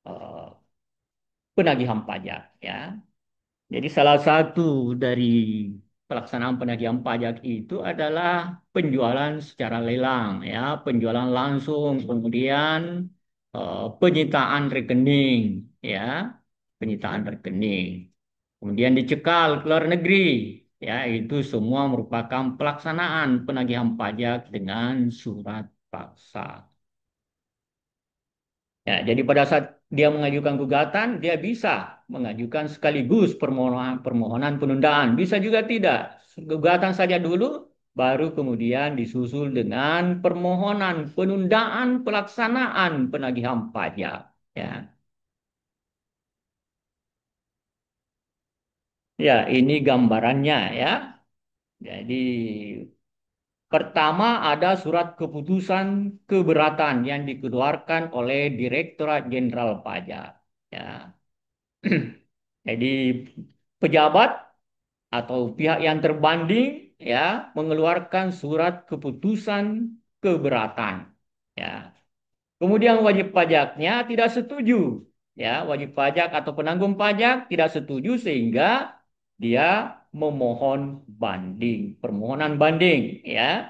eh, penagihan pajak. Ya, Jadi salah satu dari pelaksanaan penagihan pajak itu adalah penjualan secara lelang, ya, penjualan langsung, kemudian penyitaan rekening, ya, penyitaan rekening, kemudian dicekal ke luar negeri, ya, itu semua merupakan pelaksanaan penagihan pajak dengan surat paksa. Ya, jadi pada saat dia mengajukan gugatan, dia bisa mengajukan sekaligus permohonan penundaan. Bisa juga tidak. Gugatan saja dulu, baru kemudian disusul dengan permohonan penundaan pelaksanaan penagihan pajak. Ya, ya ini gambarannya ya. Jadi pertama ada surat keputusan keberatan yang dikeluarkan oleh Direktorat Jenderal Pajak. Ya. Jadi pejabat atau pihak yang terbanding ya mengeluarkan surat keputusan keberatan. Ya. Kemudian wajib pajaknya tidak setuju. Ya, wajib pajak atau penanggung pajak tidak setuju sehingga dia memohon banding, permohonan banding ya.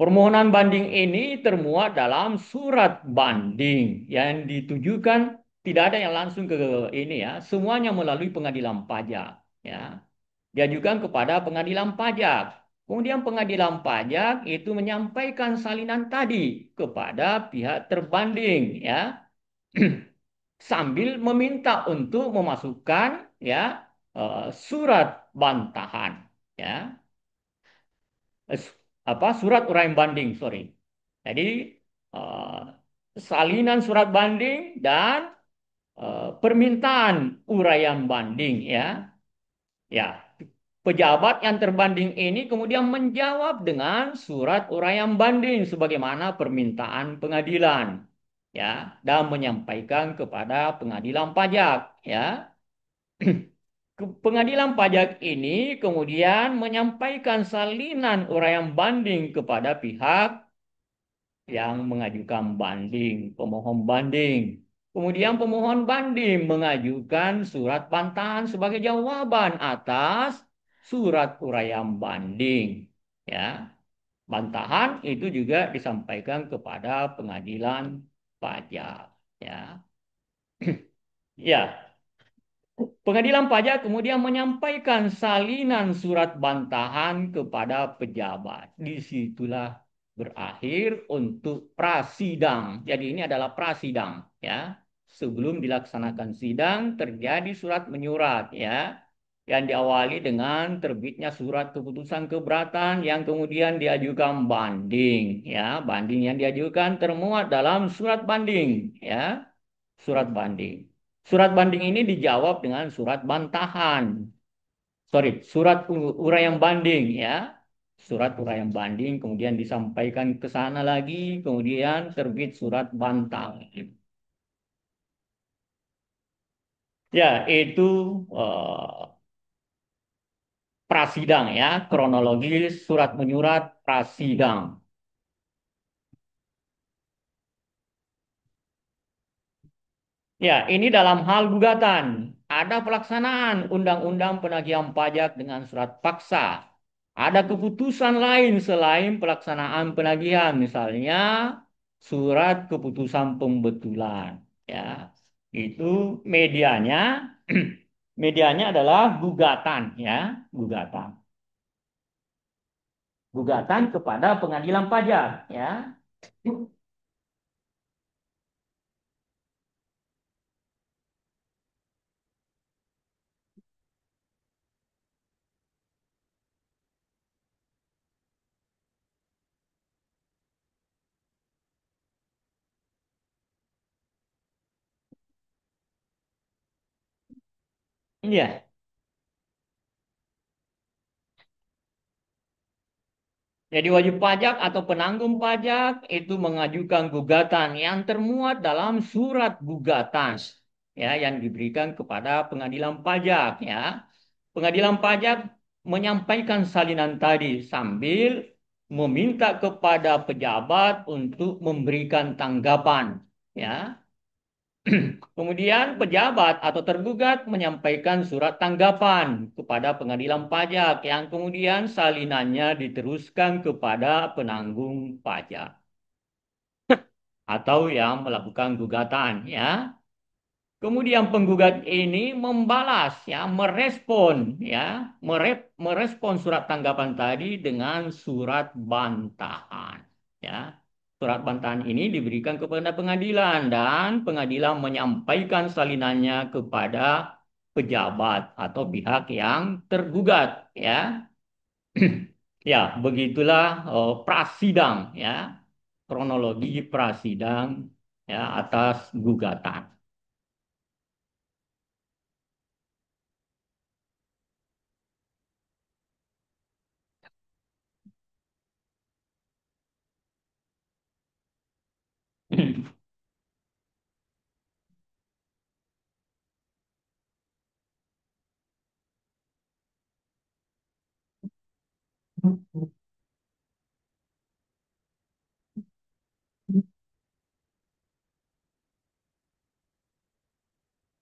Permohonan banding ini termuat dalam surat banding yang ditujukan tidak ada yang langsung ke ini ya, semuanya melalui pengadilan pajak ya. Diajukan kepada pengadilan pajak. Kemudian pengadilan pajak itu menyampaikan salinan tadi kepada pihak terbanding ya, sambil meminta untuk memasukkan ya surat bantahan ya. Surat uraian banding, sorry. Jadi eh, salinan surat banding dan permintaan uraian banding ya. Ya, pejabat yang terbanding ini kemudian menjawab dengan surat uraian banding sebagaimana permintaan pengadilan ya dan menyampaikan kepada pengadilan pajak ya. Pengadilan pajak ini kemudian menyampaikan salinan uraian banding kepada pihak yang mengajukan banding, pemohon banding. Kemudian pemohon banding mengajukan surat bantahan sebagai jawaban atas surat uraian banding. Ya, bantahan itu juga disampaikan kepada pengadilan pajak. Ya, ya. Pengadilan pajak kemudian menyampaikan salinan surat bantahan kepada pejabat. Disitulah berakhir untuk prasidang. Jadi ini adalah prasidang, ya. Sebelum dilaksanakan sidang terjadi surat menyurat, ya, yang diawali dengan terbitnya surat keputusan keberatan yang kemudian diajukan banding, ya. Banding yang diajukan termuat dalam surat banding, ya, surat banding. Surat banding ini dijawab dengan surat bantahan. Sorry, surat uraian banding ya. Surat uraian banding kemudian disampaikan ke sana lagi, kemudian terbit surat bantahan. Ya, itu prasidang ya, kronologis surat menyurat prasidang. Ya, ini dalam hal gugatan. Ada pelaksanaan Undang-Undang Penagihan Pajak dengan surat paksa. Ada keputusan lain selain pelaksanaan penagihan, misalnya surat keputusan pembetulan. Ya, itu medianya, medianya adalah gugatan, ya, gugatan, gugatan kepada pengadilan pajak, ya. Iya. Jadi wajib pajak atau penanggung pajak itu mengajukan gugatan yang termuat dalam surat gugatan ya yang diberikan kepada pengadilan pajak ya. Pengadilan pajak menyampaikan salinan tadi sambil meminta kepada pejabat untuk memberikan tanggapan ya. Kemudian pejabat atau tergugat menyampaikan surat tanggapan kepada pengadilan pajak yang kemudian salinannya diteruskan kepada penanggung pajak atau yang melakukan gugatan ya. Kemudian penggugat ini membalas ya, merespon ya, merespon surat tanggapan tadi dengan surat bantahan ya. Surat bantahan ini diberikan kepada pengadilan dan pengadilan menyampaikan salinannya kepada pejabat atau pihak yang tergugat ya. Ya, begitulah prasidang ya, kronologi prasidang ya atas gugatan.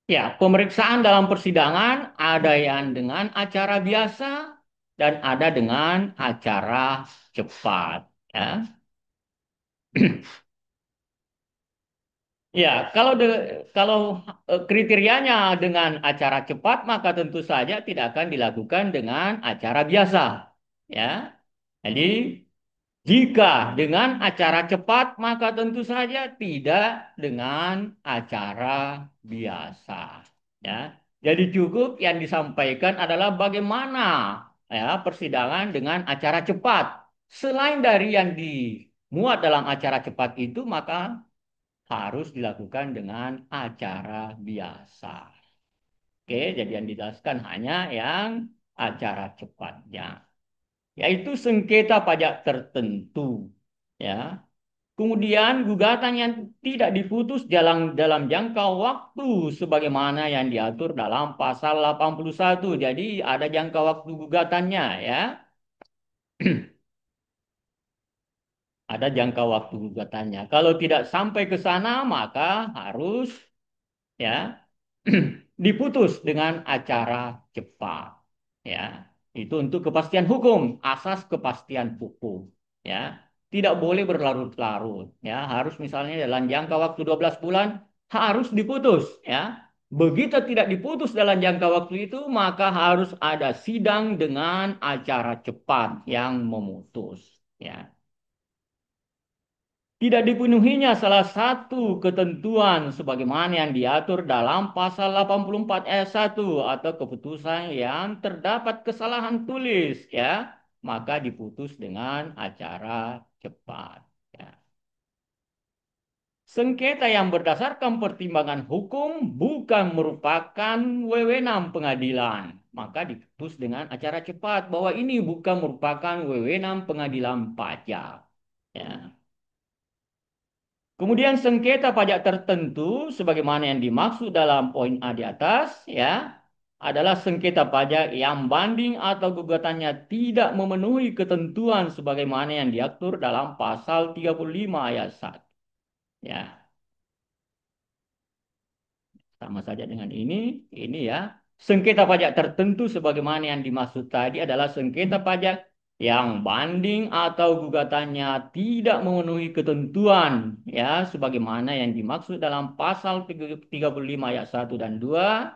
Ya, pemeriksaan dalam persidangan ada yang dengan acara biasa dan ada dengan acara cepat. Ya, ya kalau kriterianya dengan acara cepat maka tentu saja tidak akan dilakukan dengan acara biasa. Ya, jadi jika dengan acara cepat, maka tentu saja tidak dengan acara biasa. Ya, jadi cukup yang disampaikan adalah bagaimana ya persidangan dengan acara cepat. Selain dari yang dimuat dalam acara cepat itu, maka harus dilakukan dengan acara biasa. Oke, jadi yang dijelaskan hanya yang acara cepatnya, yaitu sengketa pajak tertentu. Ya, kemudian gugatan yang tidak diputus dalam jangka waktu sebagaimana yang diatur dalam pasal 81. Jadi ada jangka waktu gugatannya ya. Ada jangka waktu gugatannya. Kalau tidak sampai ke sana maka harus ya diputus dengan acara cepat. Ya, itu untuk kepastian hukum, asas kepastian hukum. Ya, tidak boleh berlarut-larut. Ya, harus misalnya dalam jangka waktu 12 bulan harus diputus. Ya, begitu tidak diputus dalam jangka waktu itu, maka harus ada sidang dengan acara cepat yang memutus. Ya, tidak dipenuhinya salah satu ketentuan sebagaimana yang diatur dalam pasal 84 ayat 1 atau keputusan yang terdapat kesalahan tulis ya, maka diputus dengan acara cepat ya. Sengketa yang berdasarkan pertimbangan hukum bukan merupakan wewenang pengadilan, maka diputus dengan acara cepat bahwa ini bukan merupakan wewenang pengadilan pajak ya. Kemudian sengketa pajak tertentu sebagaimana yang dimaksud dalam poin A di atas ya adalah sengketa pajak yang banding atau gugatannya tidak memenuhi ketentuan sebagaimana yang diatur dalam pasal 35 ayat 1. Ya, sama saja dengan ini ya. Sengketa pajak tertentu sebagaimana yang dimaksud tadi adalah sengketa pajak yang banding atau gugatannya tidak memenuhi ketentuan ya sebagaimana yang dimaksud dalam pasal 35 ayat 1 dan 2,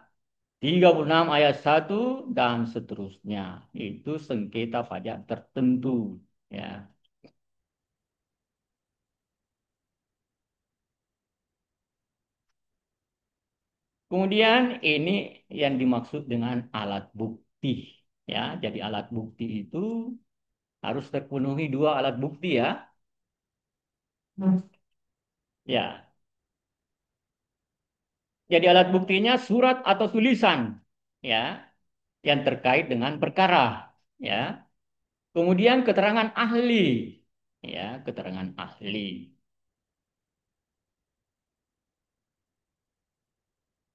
36 ayat 1 dan seterusnya. Itu sengketa pajak tertentu ya. Kemudian ini yang dimaksud dengan alat bukti ya. Jadi alat bukti itu harus terpenuhi dua alat bukti ya. Ya, jadi alat buktinya surat atau tulisan ya yang terkait dengan perkara ya. Kemudian keterangan ahli ya, keterangan ahli.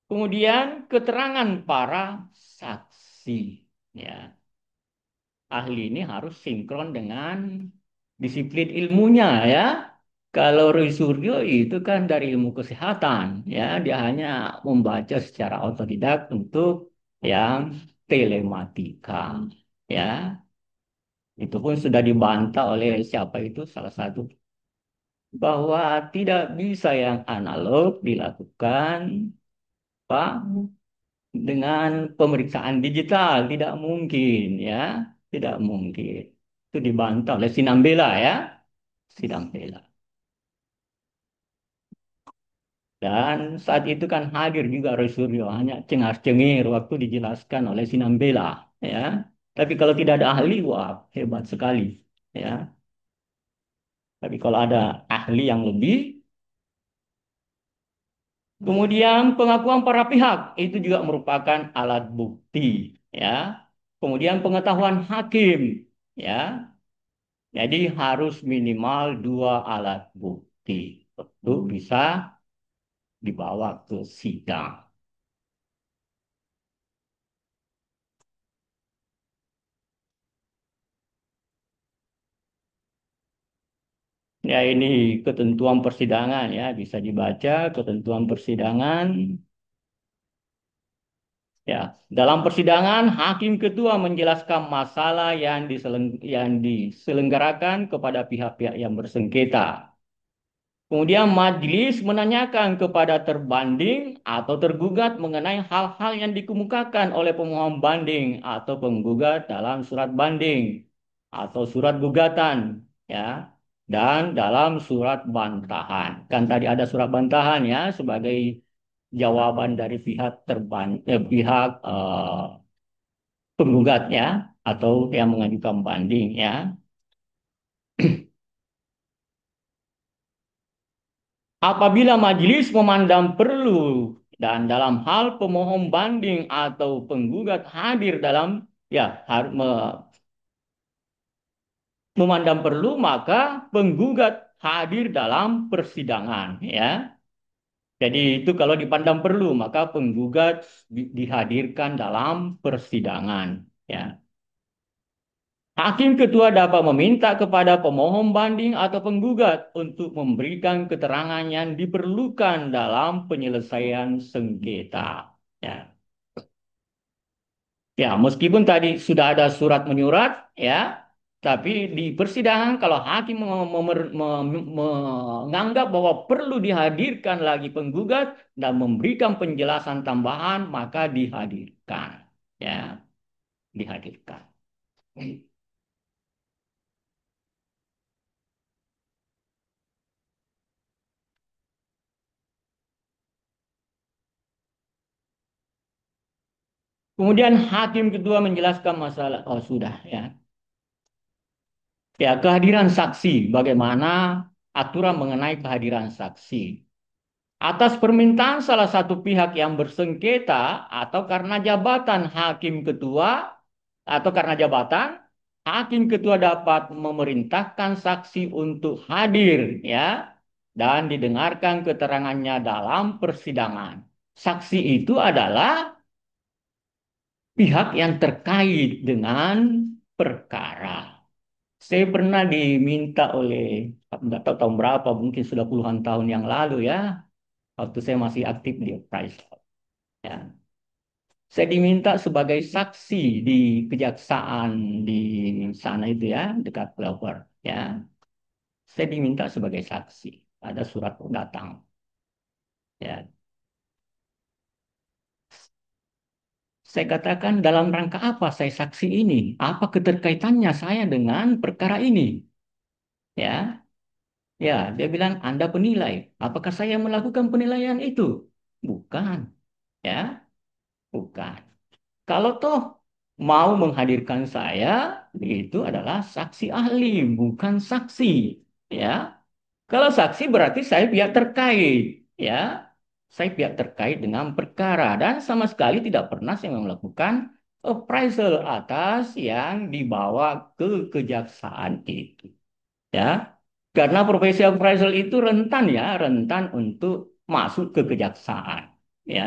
Kemudian keterangan para saksi ya. Ahli ini harus sinkron dengan disiplin ilmunya ya. Kalau Roy Suryo itu kan dari ilmu kesehatan, ya dia hanya membaca secara otodidak untuk yang telematika, ya itu pun sudah dibantah oleh siapa itu salah satu bahwa tidak bisa yang analog dilakukan, Pak, dengan pemeriksaan digital tidak mungkin, ya tidak mungkin. Itu dibantah oleh Sinambela, ya Sinambela. Dan saat itu kan hadir juga Roy Suryo, hanya cengar-cengir waktu dijelaskan oleh Sinambela, ya. Tapi kalau tidak ada ahli, wah hebat sekali, ya. Tapi kalau ada ahli yang lebih, kemudian pengakuan para pihak itu juga merupakan alat bukti, ya. Kemudian pengetahuan hakim, ya. Jadi harus minimal dua alat bukti untuk bisa dibawa ke sidang. Ya ini ketentuan persidangan, ya bisa dibaca ketentuan persidangan. Ya, dalam persidangan hakim ketua menjelaskan masalah yang diselenggarakan kepada pihak-pihak yang bersengketa. Kemudian majelis menanyakan kepada terbanding atau tergugat mengenai hal-hal yang dikemukakan oleh pemohon banding atau penggugat dalam surat banding atau surat gugatan, ya, dan dalam surat bantahan. Kan tadi ada surat bantahan, ya, sebagai jawaban dari pihak penggugatnya atau yang mengajukan banding, ya. Apabila majelis memandang perlu dan dalam hal pemohon banding atau penggugat hadir dalam, ya, memandang perlu, maka penggugat hadir dalam persidangan, ya. Jadi itu kalau dipandang perlu maka penggugat dihadirkan dalam persidangan, ya. Hakim ketua dapat meminta kepada pemohon banding atau penggugat untuk memberikan keterangan yang diperlukan dalam penyelesaian sengketa. Ya, ya, meskipun tadi sudah ada surat menyurat, ya, tapi di persidangan kalau hakim menganggap bahwa perlu dihadirkan lagi penggugat dan memberikan penjelasan tambahan, maka dihadirkan, ya, dihadirkan. Kemudian hakim kedua menjelaskan masalah, oh sudah, ya. Ya, kehadiran saksi, bagaimana aturan mengenai kehadiran saksi. Atas permintaan salah satu pihak yang bersengketa atau karena jabatan hakim ketua atau karena jabatan, hakim ketua dapat memerintahkan saksi untuk hadir, ya, dan didengarkan keterangannya dalam persidangan. Saksi itu adalah pihak yang terkait dengan perkara. Saya pernah diminta oleh, nggak tahu tahun berapa, mungkin sudah puluhan tahun yang lalu, ya, waktu saya masih aktif di Price. Ya. Saya diminta sebagai saksi di kejaksaan di sana itu, ya, dekat Clover. Ya. Saya diminta sebagai saksi. Ada surat datang. Ya. Saya katakan dalam rangka apa saya saksi ini? Apa keterkaitannya saya dengan perkara ini? Ya. Ya, dia bilang Anda penilai. Apakah saya melakukan penilaian itu? Bukan, ya, bukan. Kalau toh mau menghadirkan saya, itu adalah saksi ahli, bukan saksi, ya. Kalau saksi berarti saya pihak terkait, ya. Saya pihak terkait dengan perkara dan sama sekali tidak pernah saya melakukan appraisal atas yang dibawa ke kejaksaan itu, ya. Karena profesi appraisal itu rentan, ya, rentan untuk masuk ke kejaksaan, ya,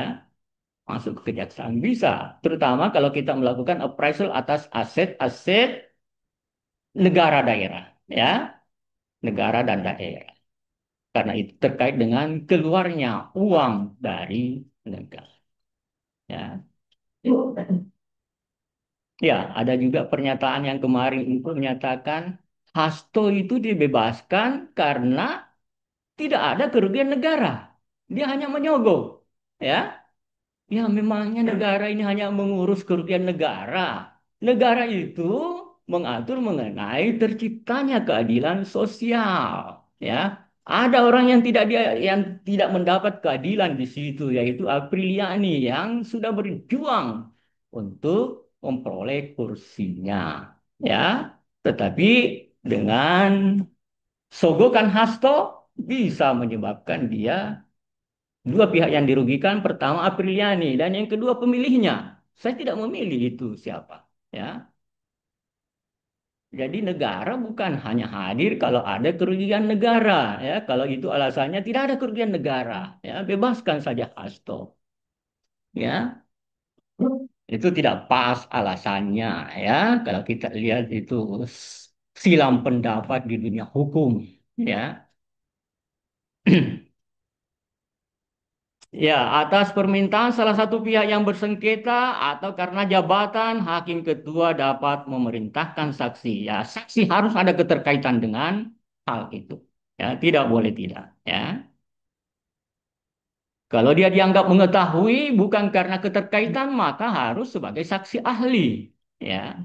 masuk ke kejaksaan bisa, terutama kalau kita melakukan appraisal atas aset-aset negara daerah, ya, negara dan daerah. karena itu terkait dengan keluarnya uang dari negara. Ya, ya, ada juga pernyataan yang kemarin itu menyatakan Hasto itu dibebaskan karena tidak ada kerugian negara. Dia hanya menyogok. Ya, ya, memangnya negara ini hanya mengurus kerugian negara. Negara itu mengatur mengenai terciptanya keadilan sosial. Ya, ada orang yang tidak mendapat keadilan di situ, yaitu Apriliani yang sudah berjuang untuk memperoleh kursinya. Ya, tetapi dengan sogokan Hasto bisa menyebabkan dia dua pihak yang dirugikan, pertama Apriliani dan yang kedua pemilihnya. Saya tidak memilih itu siapa. Ya, jadi negara bukan hanya hadir kalau ada kerugian negara. Ya, kalau itu alasannya tidak ada kerugian negara. Ya, bebaskan saja Hasto. Ya, itu tidak pas alasannya. Ya, kalau kita lihat itu silam pendapat di dunia hukum. Ya. Ya, atas permintaan salah satu pihak yang bersengketa atau karena jabatan, hakim ketua dapat memerintahkan saksi. Ya, saksi harus ada keterkaitan dengan hal itu. Ya, tidak boleh tidak. Ya, kalau dia dianggap mengetahui bukan karena keterkaitan, maka harus sebagai saksi ahli. Ya,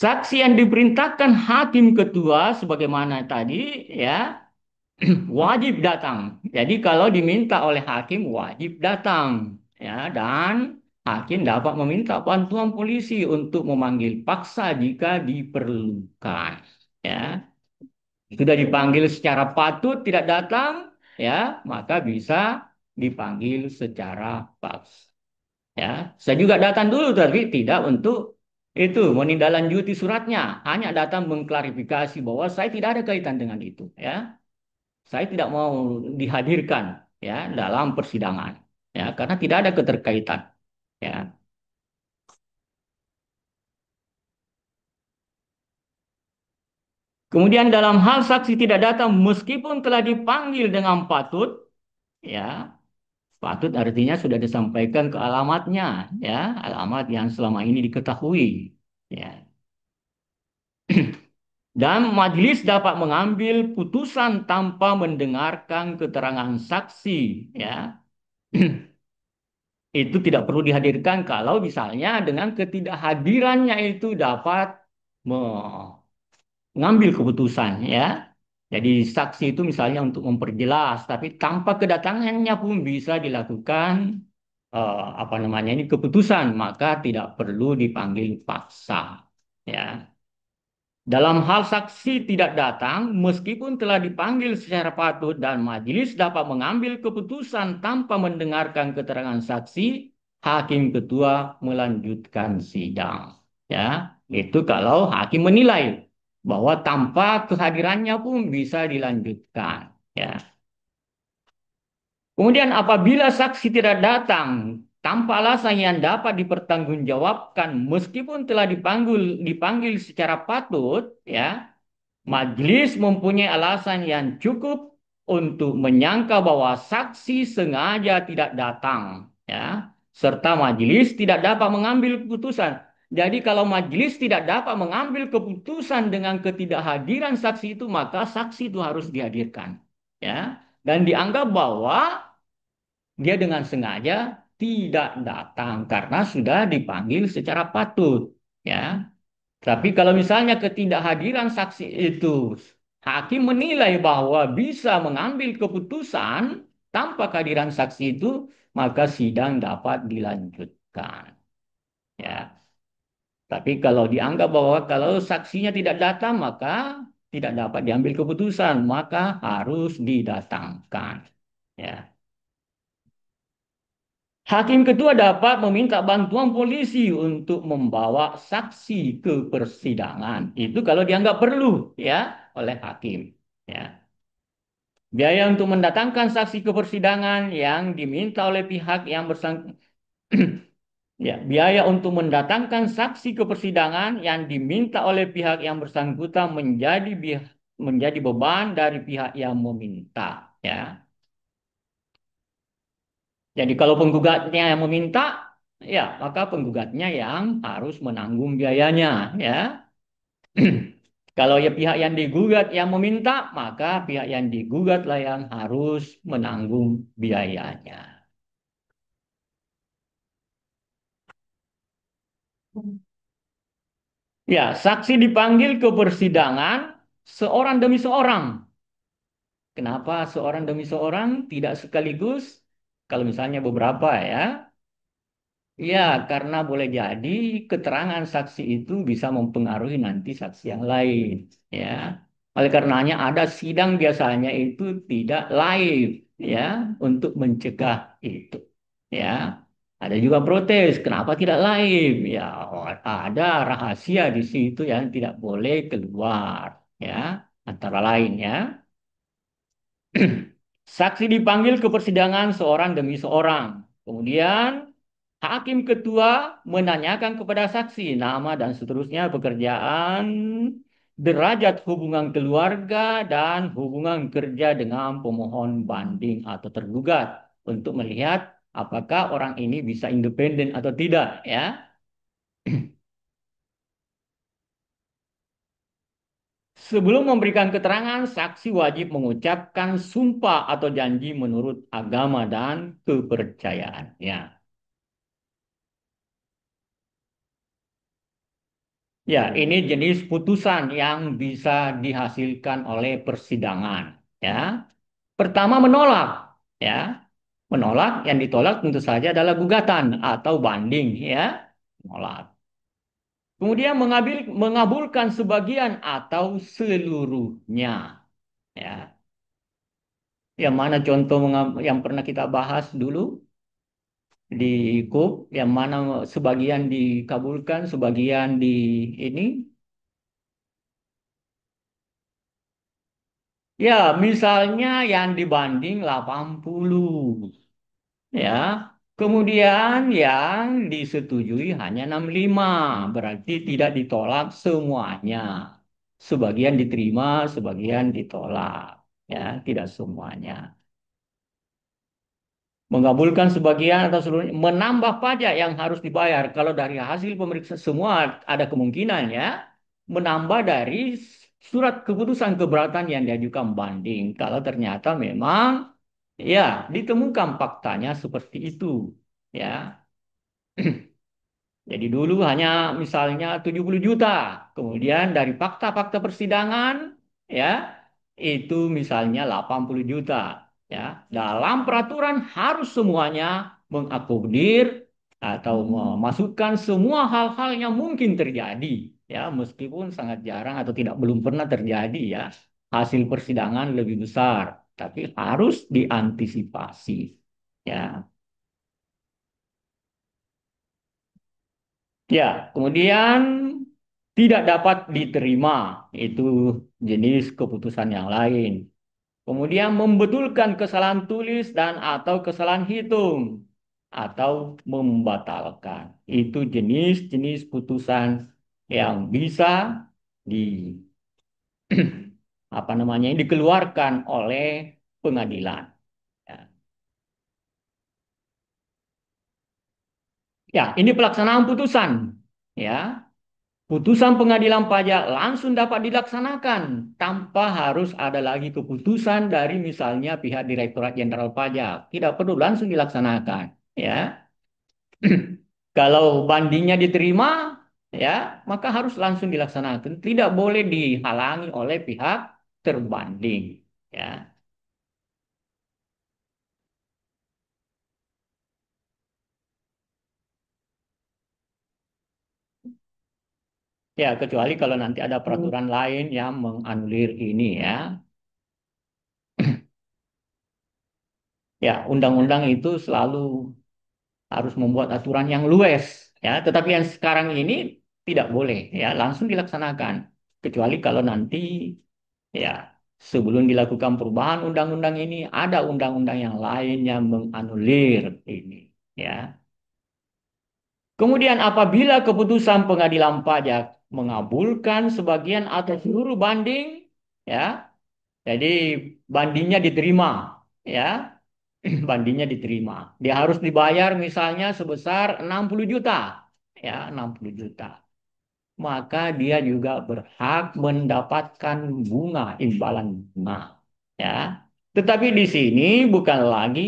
saksi yang diperintahkan hakim ketua sebagaimana tadi, ya, wajib datang. Jadi kalau diminta oleh hakim wajib datang, ya, dan hakim dapat meminta bantuan polisi untuk memanggil paksa jika diperlukan. Ya, sudah dipanggil secara patut tidak datang, ya, maka bisa dipanggil secara paksa. Ya, saya juga datang dulu tapi tidak untuk itu menindaklanjuti suratnya, hanya datang mengklarifikasi bahwa saya tidak ada kaitan dengan itu. Ya, saya tidak mau dihadirkan ya dalam persidangan ya karena tidak ada keterkaitan ya. Kemudian dalam hal saksi tidak datang meskipun telah dipanggil dengan patut ya, patut artinya sudah disampaikan ke alamatnya ya, alamat yang selama ini diketahui ya. Dan majelis dapat mengambil putusan tanpa mendengarkan keterangan saksi ya. Itu tidak perlu dihadirkan kalau misalnya dengan ketidakhadirannya itu dapat mengambil keputusan ya. Jadi saksi itu misalnya untuk memperjelas, tapi tanpa kedatangannya pun bisa dilakukan apa namanya ini keputusan, maka tidak perlu dipanggil paksa. Ya. Dalam hal saksi tidak datang, meskipun telah dipanggil secara patut dan majelis dapat mengambil keputusan tanpa mendengarkan keterangan saksi, hakim ketua melanjutkan sidang. Ya, itu kalau hakim menilai bahwa tanpa kehadirannya pun bisa dilanjutkan. Ya. Kemudian apabila saksi tidak datang tanpa alasan yang dapat dipertanggungjawabkan meskipun telah dipanggil secara patut, ya, majelis mempunyai alasan yang cukup untuk menyangka bahwa saksi sengaja tidak datang, ya, serta majelis tidak dapat mengambil keputusan. Jadi kalau majelis tidak dapat mengambil keputusan dengan ketidakhadiran saksi itu, maka saksi itu harus dihadirkan, ya, dan dianggap bahwa dia dengan sengaja tidak datang karena sudah dipanggil secara patut, ya. Tapi kalau misalnya ketidakhadiran saksi itu hakim menilai bahwa bisa mengambil keputusan tanpa kehadiran saksi itu, maka sidang dapat dilanjutkan. Ya. Tapi kalau dianggap bahwa kalau saksinya tidak datang, maka tidak dapat diambil keputusan, maka harus didatangkan. Ya. Hakim ketua dapat meminta bantuan polisi untuk membawa saksi ke persidangan. Itu kalau dianggap perlu ya oleh hakim. Ya. Biaya untuk mendatangkan saksi ke persidangan yang diminta oleh pihak yang bersangkutan Ya, biaya untuk mendatangkan saksi ke persidangan yang diminta oleh pihak yang bersangkutan menjadi beban dari pihak yang meminta. Ya, jadi kalau penggugatnya yang meminta, ya maka penggugatnya yang harus menanggung biayanya. Ya, kalau ya pihak yang digugat yang meminta, maka pihak yang digugatlah yang harus menanggung biayanya. Ya, saksi dipanggil ke persidangan seorang demi seorang. Kenapa seorang demi seorang tidak sekaligus? Kalau misalnya beberapa ya. Ya, karena boleh jadi keterangan saksi itu bisa mempengaruhi nanti saksi yang lain. Ya, oleh karenanya ada sidang biasanya itu tidak live ya untuk mencegah itu. Ya, ada juga protes. Kenapa tidak live? Ya, ada rahasia di situ yang tidak boleh keluar. Ya, antara lain ya. Saksi dipanggil ke persidangan seorang demi seorang. Kemudian hakim ketua menanyakan kepada saksi nama dan seterusnya, pekerjaan, derajat hubungan keluarga, dan hubungan kerja dengan pemohon banding atau tergugat untuk melihat apakah orang ini bisa independen atau tidak ya. Sebelum memberikan keterangan, saksi wajib mengucapkan sumpah atau janji menurut agama dan kepercayaannya. Ya, ini jenis putusan yang bisa dihasilkan oleh persidangan. Ya, pertama menolak. Ya, menolak yang ditolak tentu saja adalah gugatan atau banding. Ya, menolak. Kemudian mengabulkan sebagian atau seluruhnya. Ya, yang mana contoh yang pernah kita bahas dulu di KUP, yang mana sebagian dikabulkan, sebagian di ini. Ya, misalnya yang dibanding 80, ya. Kemudian yang disetujui hanya 65, berarti tidak ditolak semuanya. Sebagian diterima, sebagian ditolak, ya, tidak semuanya. Mengabulkan sebagian atau seluruhnya, menambah pajak yang harus dibayar. Kalau dari hasil pemeriksaan semua ada kemungkinan ya, menambah dari surat keputusan keberatan yang diajukan banding. Kalau ternyata memang ya ditemukan faktanya seperti itu. Ya, jadi dulu hanya misalnya 70 juta. Kemudian dari fakta-fakta persidangan ya itu misalnya 80 juta. Ya, dalam peraturan harus semuanya mengakomodir atau memasukkan semua hal-hal yang mungkin terjadi. Ya, meskipun sangat jarang atau tidak belum pernah terjadi ya. Hasil persidangan lebih besar, tapi harus diantisipasi. Ya. Ya, kemudian tidak dapat diterima, itu jenis keputusan yang lain. Kemudian membetulkan kesalahan tulis dan atau kesalahan hitung atau membatalkan. Itu jenis-jenis putusan yang bisa di apa namanya dikeluarkan oleh pengadilan. Ya, ya, ini pelaksanaan putusan. Ya, putusan pengadilan pajak langsung dapat dilaksanakan tanpa harus ada lagi keputusan dari misalnya pihak Direktorat Jenderal Pajak. Tidak perlu langsung dilaksanakan, ya. Kalau bandingnya diterima, ya, maka harus langsung dilaksanakan. Tidak boleh dihalangi oleh pihak terbanding, ya. Ya, kecuali kalau nanti ada peraturan lain yang menganulir ini, ya. Ya, undang-undang itu selalu harus membuat aturan yang luas ya, tetapi yang sekarang ini tidak boleh ya langsung dilaksanakan kecuali kalau nanti ya sebelum dilakukan perubahan undang-undang ini ada undang-undang yang lain yang menganulir ini ya. Kemudian apabila keputusan pengadilan pajak mengabulkan sebagian atau seluruh banding, ya, jadi bandingnya diterima, ya, bandingnya diterima. Dia harus dibayar misalnya sebesar 60 juta, ya, 60 juta. Maka dia juga berhak mendapatkan bunga, imbalan bunga, ya. Tetapi di sini bukan lagi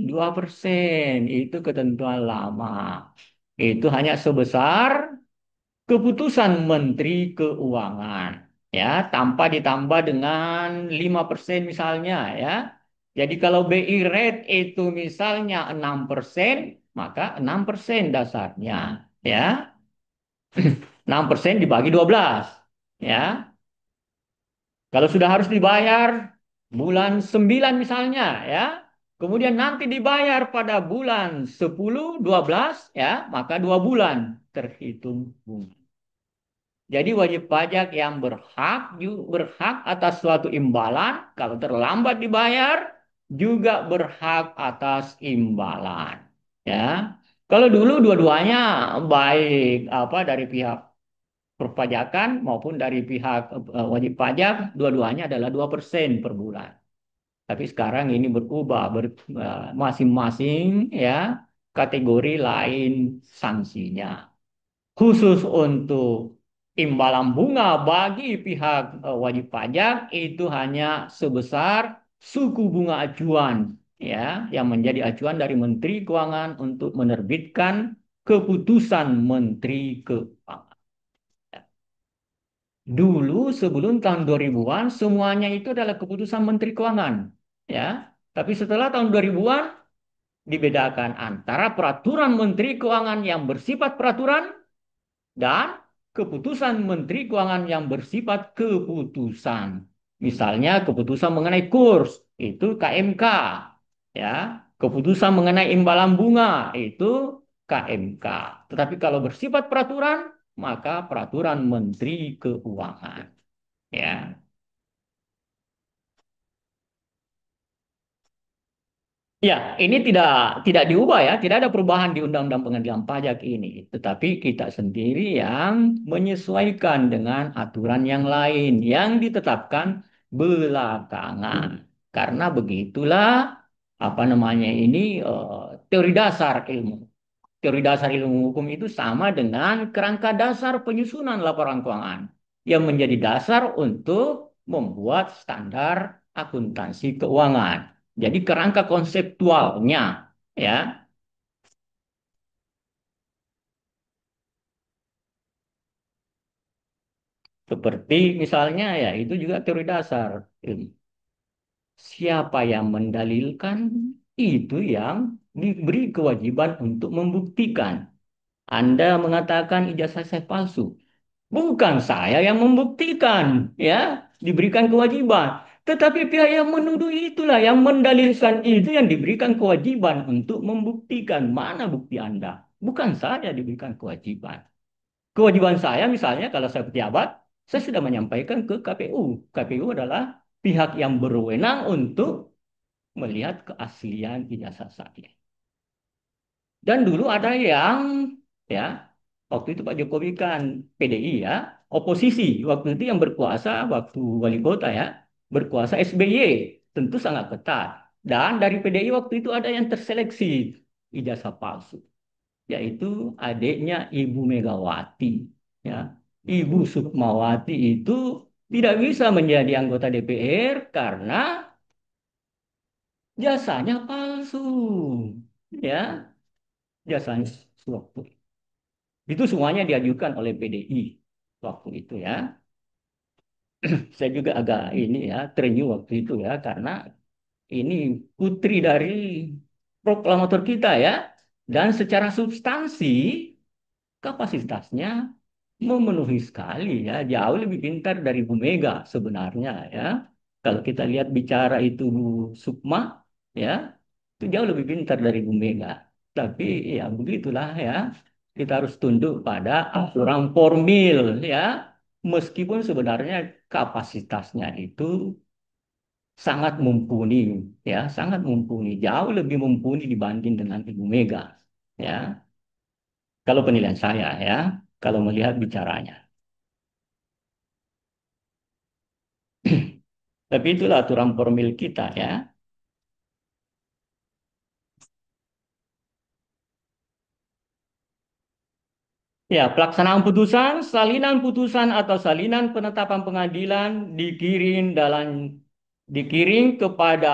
2%, itu ketentuan lama. Itu hanya sebesar keputusan Menteri Keuangan, ya, tanpa ditambah dengan 5% misalnya, ya. Jadi kalau BI rate itu misalnya 6%, maka 6% dasarnya, ya. 6% dibagi 12, ya. Kalau sudah harus dibayar bulan 9 misalnya, ya. Kemudian nanti dibayar pada bulan 10, 12, ya, maka 2 bulan terhitung bunga. Jadi wajib pajak yang berhak atas suatu imbalan kalau terlambat dibayar juga berhak atas imbalan. Ya. Kalau dulu dua-duanya baik apa dari pihak perpajakan maupun dari pihak wajib pajak dua-duanya adalah 2% per bulan. Tapi sekarang ini berubah masing-masing ya kategori lain sanksinya. Khusus untuk imbalan bunga bagi pihak wajib pajak itu hanya sebesar suku bunga acuan, ya, yang menjadi acuan dari Menteri Keuangan untuk menerbitkan keputusan Menteri Keuangan. Dulu sebelum tahun 2000-an semuanya itu adalah keputusan Menteri Keuangan, ya. Tapi setelah tahun 2000-an dibedakan antara peraturan Menteri Keuangan yang bersifat peraturan dan keputusan Menteri Keuangan yang bersifat keputusan. Misalnya keputusan mengenai kurs itu KMK, ya. Keputusan mengenai imbalan bunga itu KMK. Tetapi kalau bersifat peraturan, maka peraturan Menteri Keuangan, ya. Ya, ini tidak diubah ya, tidak ada perubahan di Undang-Undang Pengadilan Pajak ini, tetapi kita sendiri yang menyesuaikan dengan aturan yang lain yang ditetapkan belakangan. Karena begitulah apa namanya ini teori dasar ilmu. Teori dasar ilmu hukum itu sama dengan kerangka dasar penyusunan laporan keuangan yang menjadi dasar untuk membuat standar akuntansi keuangan. Jadi kerangka konseptualnya, ya, seperti misalnya ya itu juga teori dasar ilmu. Siapa yang mendalilkan itu yang diberi kewajiban untuk membuktikan. Anda mengatakan ijazah saya palsu. Bukan saya yang membuktikan, ya, diberikan kewajiban. Tetapi pihak yang menuduh itulah yang mendalilkan itu yang diberikan kewajiban untuk membuktikan mana bukti Anda. Bukan saya diberikan kewajiban. Kewajiban saya misalnya kalau saya pejabat, saya sudah menyampaikan ke KPU. KPU adalah pihak yang berwenang untuk melihat keaslian ijazah saya. Dan dulu ada yang ya waktu itu Pak Jokowi kan PDI ya, oposisi waktu itu yang berkuasa waktu wali kota ya, berkuasa SBY tentu sangat ketat. Dan dari PDI waktu itu ada yang terseleksi ijazah palsu, yaitu adiknya Ibu Megawati ya. Ibu Sukmawati itu tidak bisa menjadi anggota DPR karena jasanya palsu ya, jasanya suap. Itu semuanya diajukan oleh PDI waktu itu ya. Saya juga agak ini ya terenyuh waktu itu ya karena ini putri dari proklamator kita ya. Dan secara substansi kapasitasnya memenuhi sekali ya, jauh lebih pintar dari Bu Mega sebenarnya ya. Kalau kita lihat bicara itu Bu Sukma ya, itu jauh lebih pintar dari Bu Mega. Tapi ya begitulah ya, kita harus tunduk pada aturan formil ya, meskipun sebenarnya kapasitasnya itu sangat mumpuni ya, sangat mumpuni, jauh lebih mumpuni dibanding dengan Ibu Mega ya. Kalau penilaian saya ya, kalau melihat bicaranya. Tapi itulah aturan formil kita ya. Ya, pelaksanaan putusan, salinan putusan atau salinan penetapan pengadilan dikirim kepada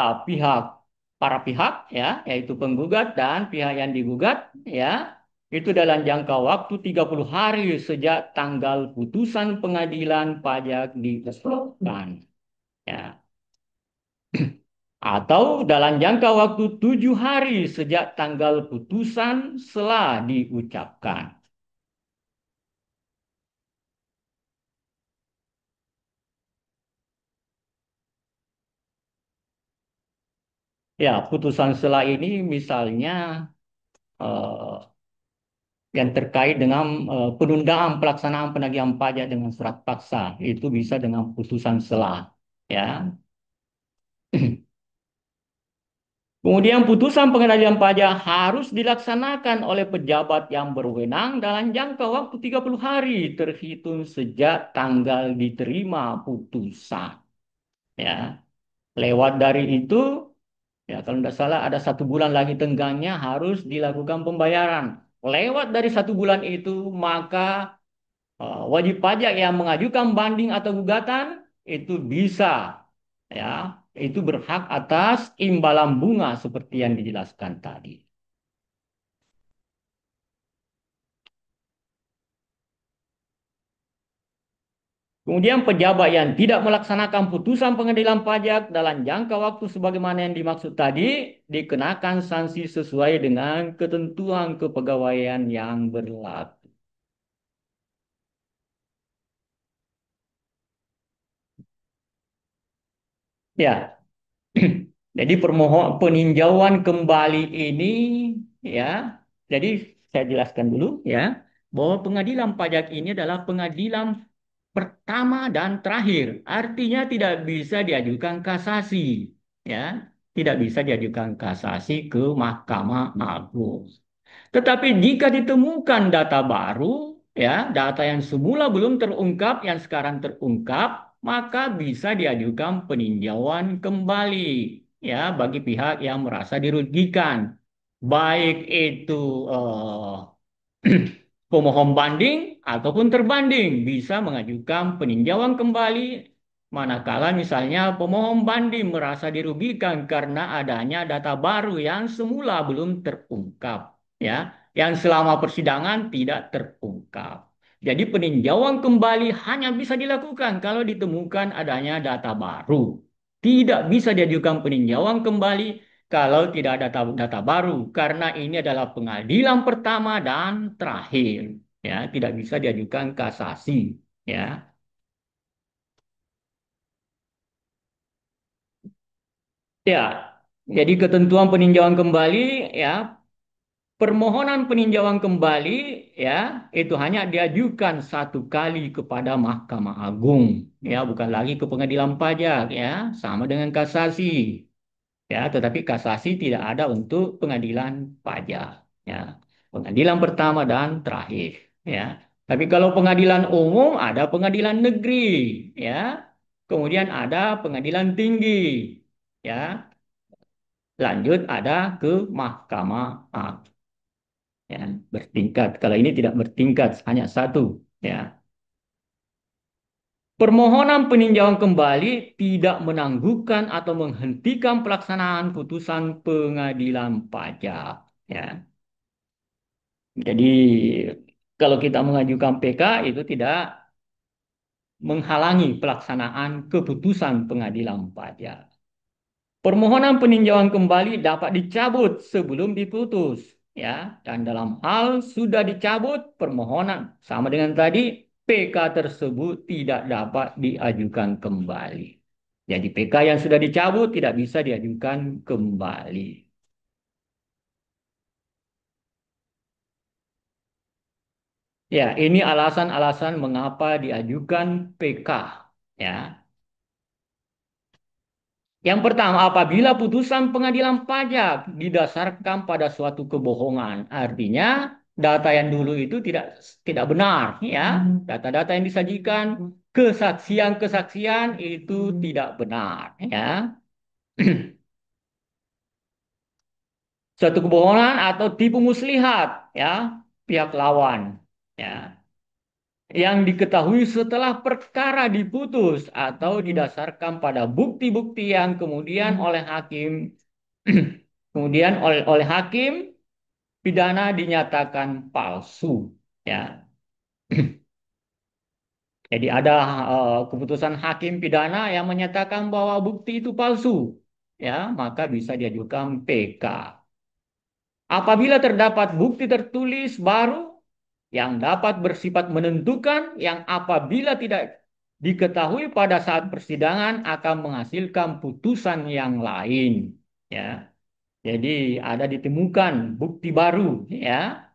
para pihak ya, yaitu penggugat dan pihak yang digugat ya. Itu dalam jangka waktu 30 hari sejak tanggal putusan pengadilan pajak ditetapkan ya. Atau dalam jangka waktu 7 hari sejak tanggal putusan setelah diucapkan. Ya, putusan selah ini misalnya eh, yang terkait dengan penundaan pelaksanaan penagihan pajak dengan surat paksa itu bisa dengan putusan selah. Ya. Kemudian putusan pengadilan pajak harus dilaksanakan oleh pejabat yang berwenang dalam jangka waktu 30 hari terhitung sejak tanggal diterima putusan. Ya, lewat dari itu, ya kalau tidak salah ada 1 bulan lagi tenggangnya harus dilakukan pembayaran. Lewat dari 1 bulan itu, maka wajib pajak yang mengajukan banding atau gugatan itu bisa, ya, itu berhak atas imbalan bunga seperti yang dijelaskan tadi. Kemudian pejabat yang tidak melaksanakan putusan pengadilan pajak dalam jangka waktu sebagaimana yang dimaksud tadi dikenakan sanksi sesuai dengan ketentuan kepegawaian yang berlaku. Ya, jadi peninjauan kembali ini ya, jadi saya jelaskan dulu ya bahwa pengadilan pajak ini adalah pengadilan pertama dan terakhir. Artinya tidak bisa diajukan kasasi ya, tidak bisa diajukan kasasi ke Mahkamah Agung. Tetapi jika ditemukan data baru, ya, data yang semula belum terungkap, yang sekarang terungkap, maka bisa diajukan peninjauan kembali, ya, bagi pihak yang merasa dirugikan. Baik itu pemohon banding ataupun terbanding bisa mengajukan peninjauan kembali manakala misalnya pemohon banding merasa dirugikan karena adanya data baru yang semula belum terungkap ya yang selama persidangan tidak terungkap. Jadi peninjauan kembali hanya bisa dilakukan kalau ditemukan adanya data baru. Tidak bisa diajukan peninjauan kembali kalau tidak ada data baru karena ini adalah pengadilan pertama dan terakhir ya tidak bisa diajukan kasasi ya. Ya, jadi ketentuan peninjauan kembali ya, permohonan peninjauan kembali ya itu hanya diajukan 1 kali kepada Mahkamah Agung ya bukan lagi ke pengadilan pajak ya sama dengan kasasi. Ya, tetapi kasasi tidak ada untuk pengadilan pajak. Ya, pengadilan pertama dan terakhir. Ya, tapi kalau pengadilan umum ada pengadilan negeri. Ya, kemudian ada pengadilan tinggi. Ya, lanjut ada ke Mahkamah Agung. Ya, bertingkat. Kalau ini tidak bertingkat, hanya satu. Ya, permohonan peninjauan kembali tidak menangguhkan atau menghentikan pelaksanaan putusan pengadilan pajak. Ya. Jadi kalau kita mengajukan PK itu tidak menghalangi pelaksanaan keputusan pengadilan pajak. Permohonan peninjauan kembali dapat dicabut sebelum diputus, ya. Dan dalam hal sudah dicabut permohonan sama dengan tadi PK tersebut tidak dapat diajukan kembali. Jadi PK yang sudah dicabut tidak bisa diajukan kembali. Ya, ini alasan-alasan mengapa diajukan PK. Ya, yang pertama, apabila putusan pengadilan pajak didasarkan pada suatu kebohongan, artinya data yang dulu itu tidak benar, ya. Data-data yang disajikan, kesaksian-kesaksian itu tidak benar, ya. Suatu kebohongan atau tipu muslihat, ya, pihak lawan, ya, yang diketahui setelah perkara diputus atau didasarkan pada bukti-bukti yang kemudian oleh hakim kemudian oleh hakim pidana dinyatakan palsu, ya. Jadi ada keputusan hakim pidana yang menyatakan bahwa bukti itu palsu, ya, maka bisa diajukan PK. Apabila terdapat bukti tertulis baru yang dapat bersifat menentukan, yang apabila tidak diketahui pada saat persidangan akan menghasilkan putusan yang lain, ya. Jadi ada ditemukan bukti baru, ya,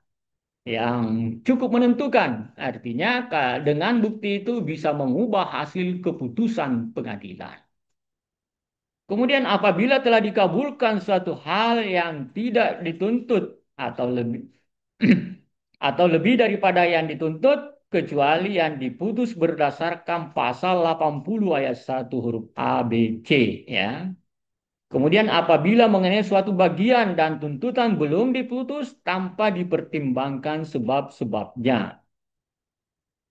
yang cukup menentukan. Artinya dengan bukti itu bisa mengubah hasil keputusan pengadilan. Kemudian apabila telah dikabulkan suatu hal yang tidak dituntut atau lebih atau lebih daripada yang dituntut kecuali yang diputus berdasarkan pasal 80 ayat 1 huruf A, B, C, ya. Kemudian apabila mengenai suatu bagian dan tuntutan belum diputus tanpa dipertimbangkan sebab-sebabnya.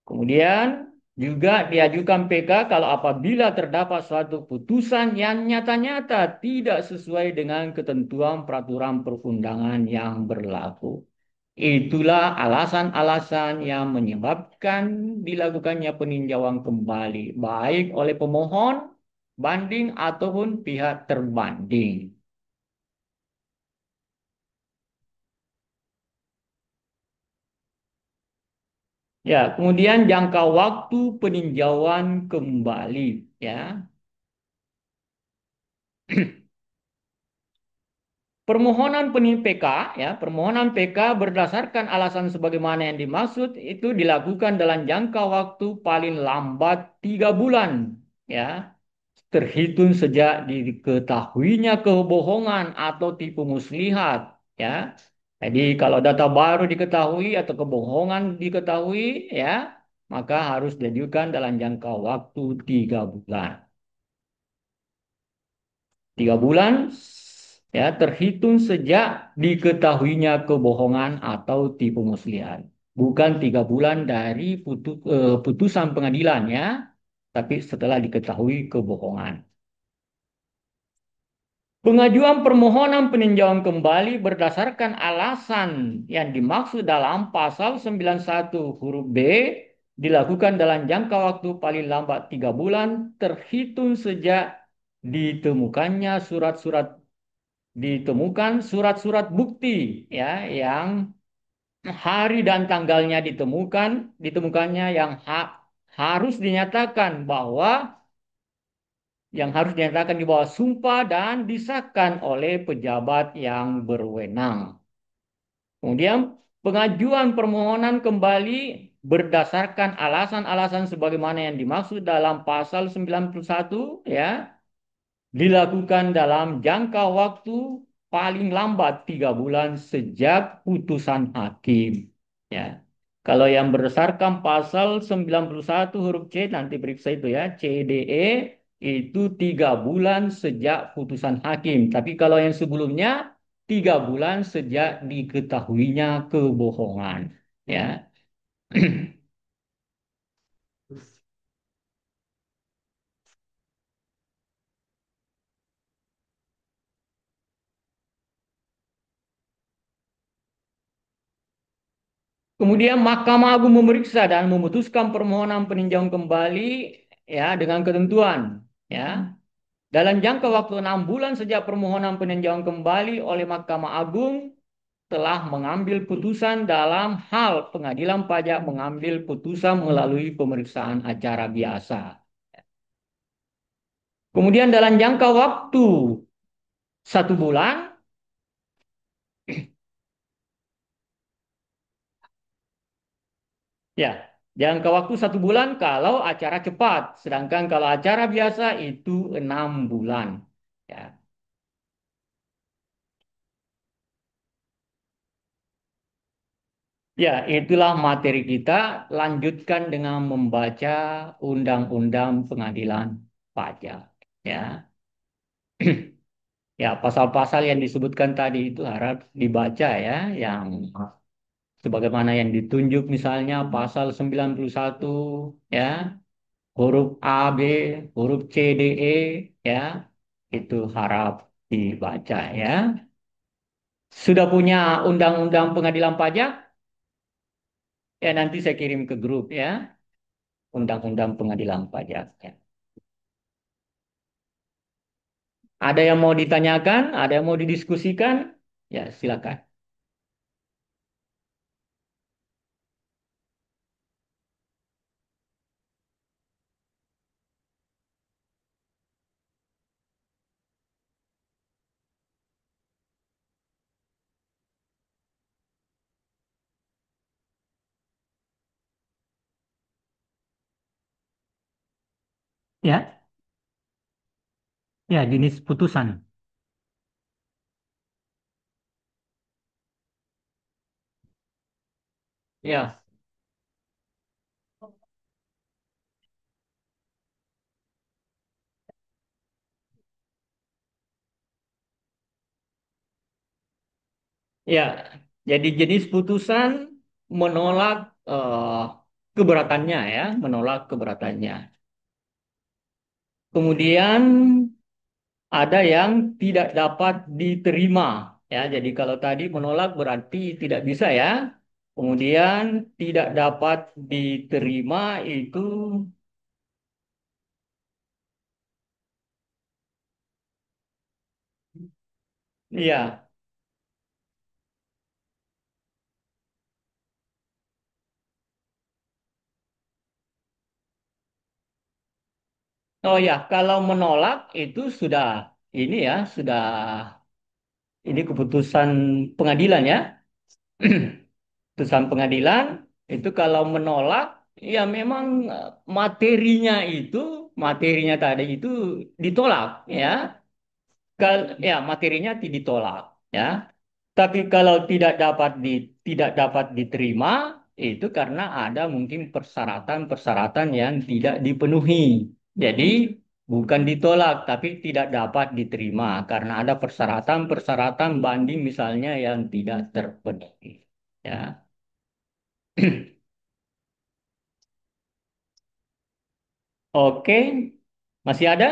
Kemudian juga diajukan PK kalau apabila terdapat suatu putusan yang nyata-nyata tidak sesuai dengan ketentuan peraturan perundangan yang berlaku. Itulah alasan-alasan yang menyebabkan dilakukannya peninjauan kembali, baik oleh pemohon, banding, ataupun pihak terbanding. Ya, kemudian jangka waktu peninjauan kembali, ya. Permohonan PK, ya, permohonan PK berdasarkan alasan sebagaimana yang dimaksud itu dilakukan dalam jangka waktu paling lambat 3 bulan, ya, terhitung sejak diketahuinya kebohongan atau tipu muslihat, ya. Jadi kalau data baru diketahui atau kebohongan diketahui, ya, maka harus diajukan dalam jangka waktu 3 bulan. 3 bulan, ya, terhitung sejak diketahuinya kebohongan atau tipu muslihat. Bukan 3 bulan dari putusan pengadilan, ya, tapi setelah diketahui kebohongan. Pengajuan permohonan peninjauan kembali berdasarkan alasan yang dimaksud dalam pasal 91 huruf B dilakukan dalam jangka waktu paling lambat 3 bulan terhitung sejak ditemukannya surat-surat bukti, ya, yang hari dan tanggalnya ditemukannya yang harus dinyatakan di bawah sumpah dan disahkan oleh pejabat yang berwenang. Kemudian pengajuan permohonan kembali berdasarkan alasan-alasan sebagaimana yang dimaksud dalam pasal 91, ya, dilakukan dalam jangka waktu paling lambat 3 bulan sejak putusan hakim. Ya. Kalau yang berdasarkan pasal 91 huruf C, nanti periksa itu, ya, CDE itu 3 bulan sejak putusan hakim. Tapi kalau yang sebelumnya 3 bulan sejak diketahuinya kebohongan. Ya. Kemudian Mahkamah Agung memeriksa dan memutuskan permohonan peninjauan kembali, ya, dengan ketentuan, ya. Dalam jangka waktu 6 bulan sejak permohonan peninjauan kembali oleh Mahkamah Agung telah mengambil putusan dalam hal pengadilan pajak mengambil putusan melalui pemeriksaan acara biasa. Kemudian dalam jangka waktu 1 bulan, ya, jangka waktu 1 bulan kalau acara cepat, sedangkan kalau acara biasa itu 6 bulan. Ya. Ya, itulah materi kita. Lanjutkan dengan membaca Undang-Undang Pengadilan Pajak. Ya, ya pasal-pasal yang disebutkan tadi itu harap dibaca ya, yang sebagaimana yang ditunjuk misalnya pasal 91 ya, huruf A, B, huruf C, D, E ya, itu harap dibaca ya. Sudah punya Undang-Undang Pengadilan Pajak? Ya nanti saya kirim ke grup ya, Undang-Undang Pengadilan Pajak. Ya. Ada yang mau ditanyakan? Ada yang mau didiskusikan? Ya, silakan. Ya, ya jenis putusan. Ya, ya. Jadi jenis putusan menolak keberatannya ya, menolak keberatannya. Kemudian ada yang tidak dapat diterima ya. Jadi kalau tadi menolak berarti tidak bisa ya. Kemudian tidak dapat diterima itu ya. Oh ya, kalau menolak itu sudah ini ya, sudah ini keputusan pengadilan ya. Putusan pengadilan itu kalau menolak ya memang materinya tadi itu ditolak ya. Ya materinya ditolak ya. Tapi kalau tidak dapat diterima itu karena ada mungkin persyaratan-persyaratan yang tidak dipenuhi. Jadi bukan ditolak tapi tidak dapat diterima karena ada persyaratan-persyaratan banding misalnya yang tidak terpenuhi. Ya. Oke, masih ada?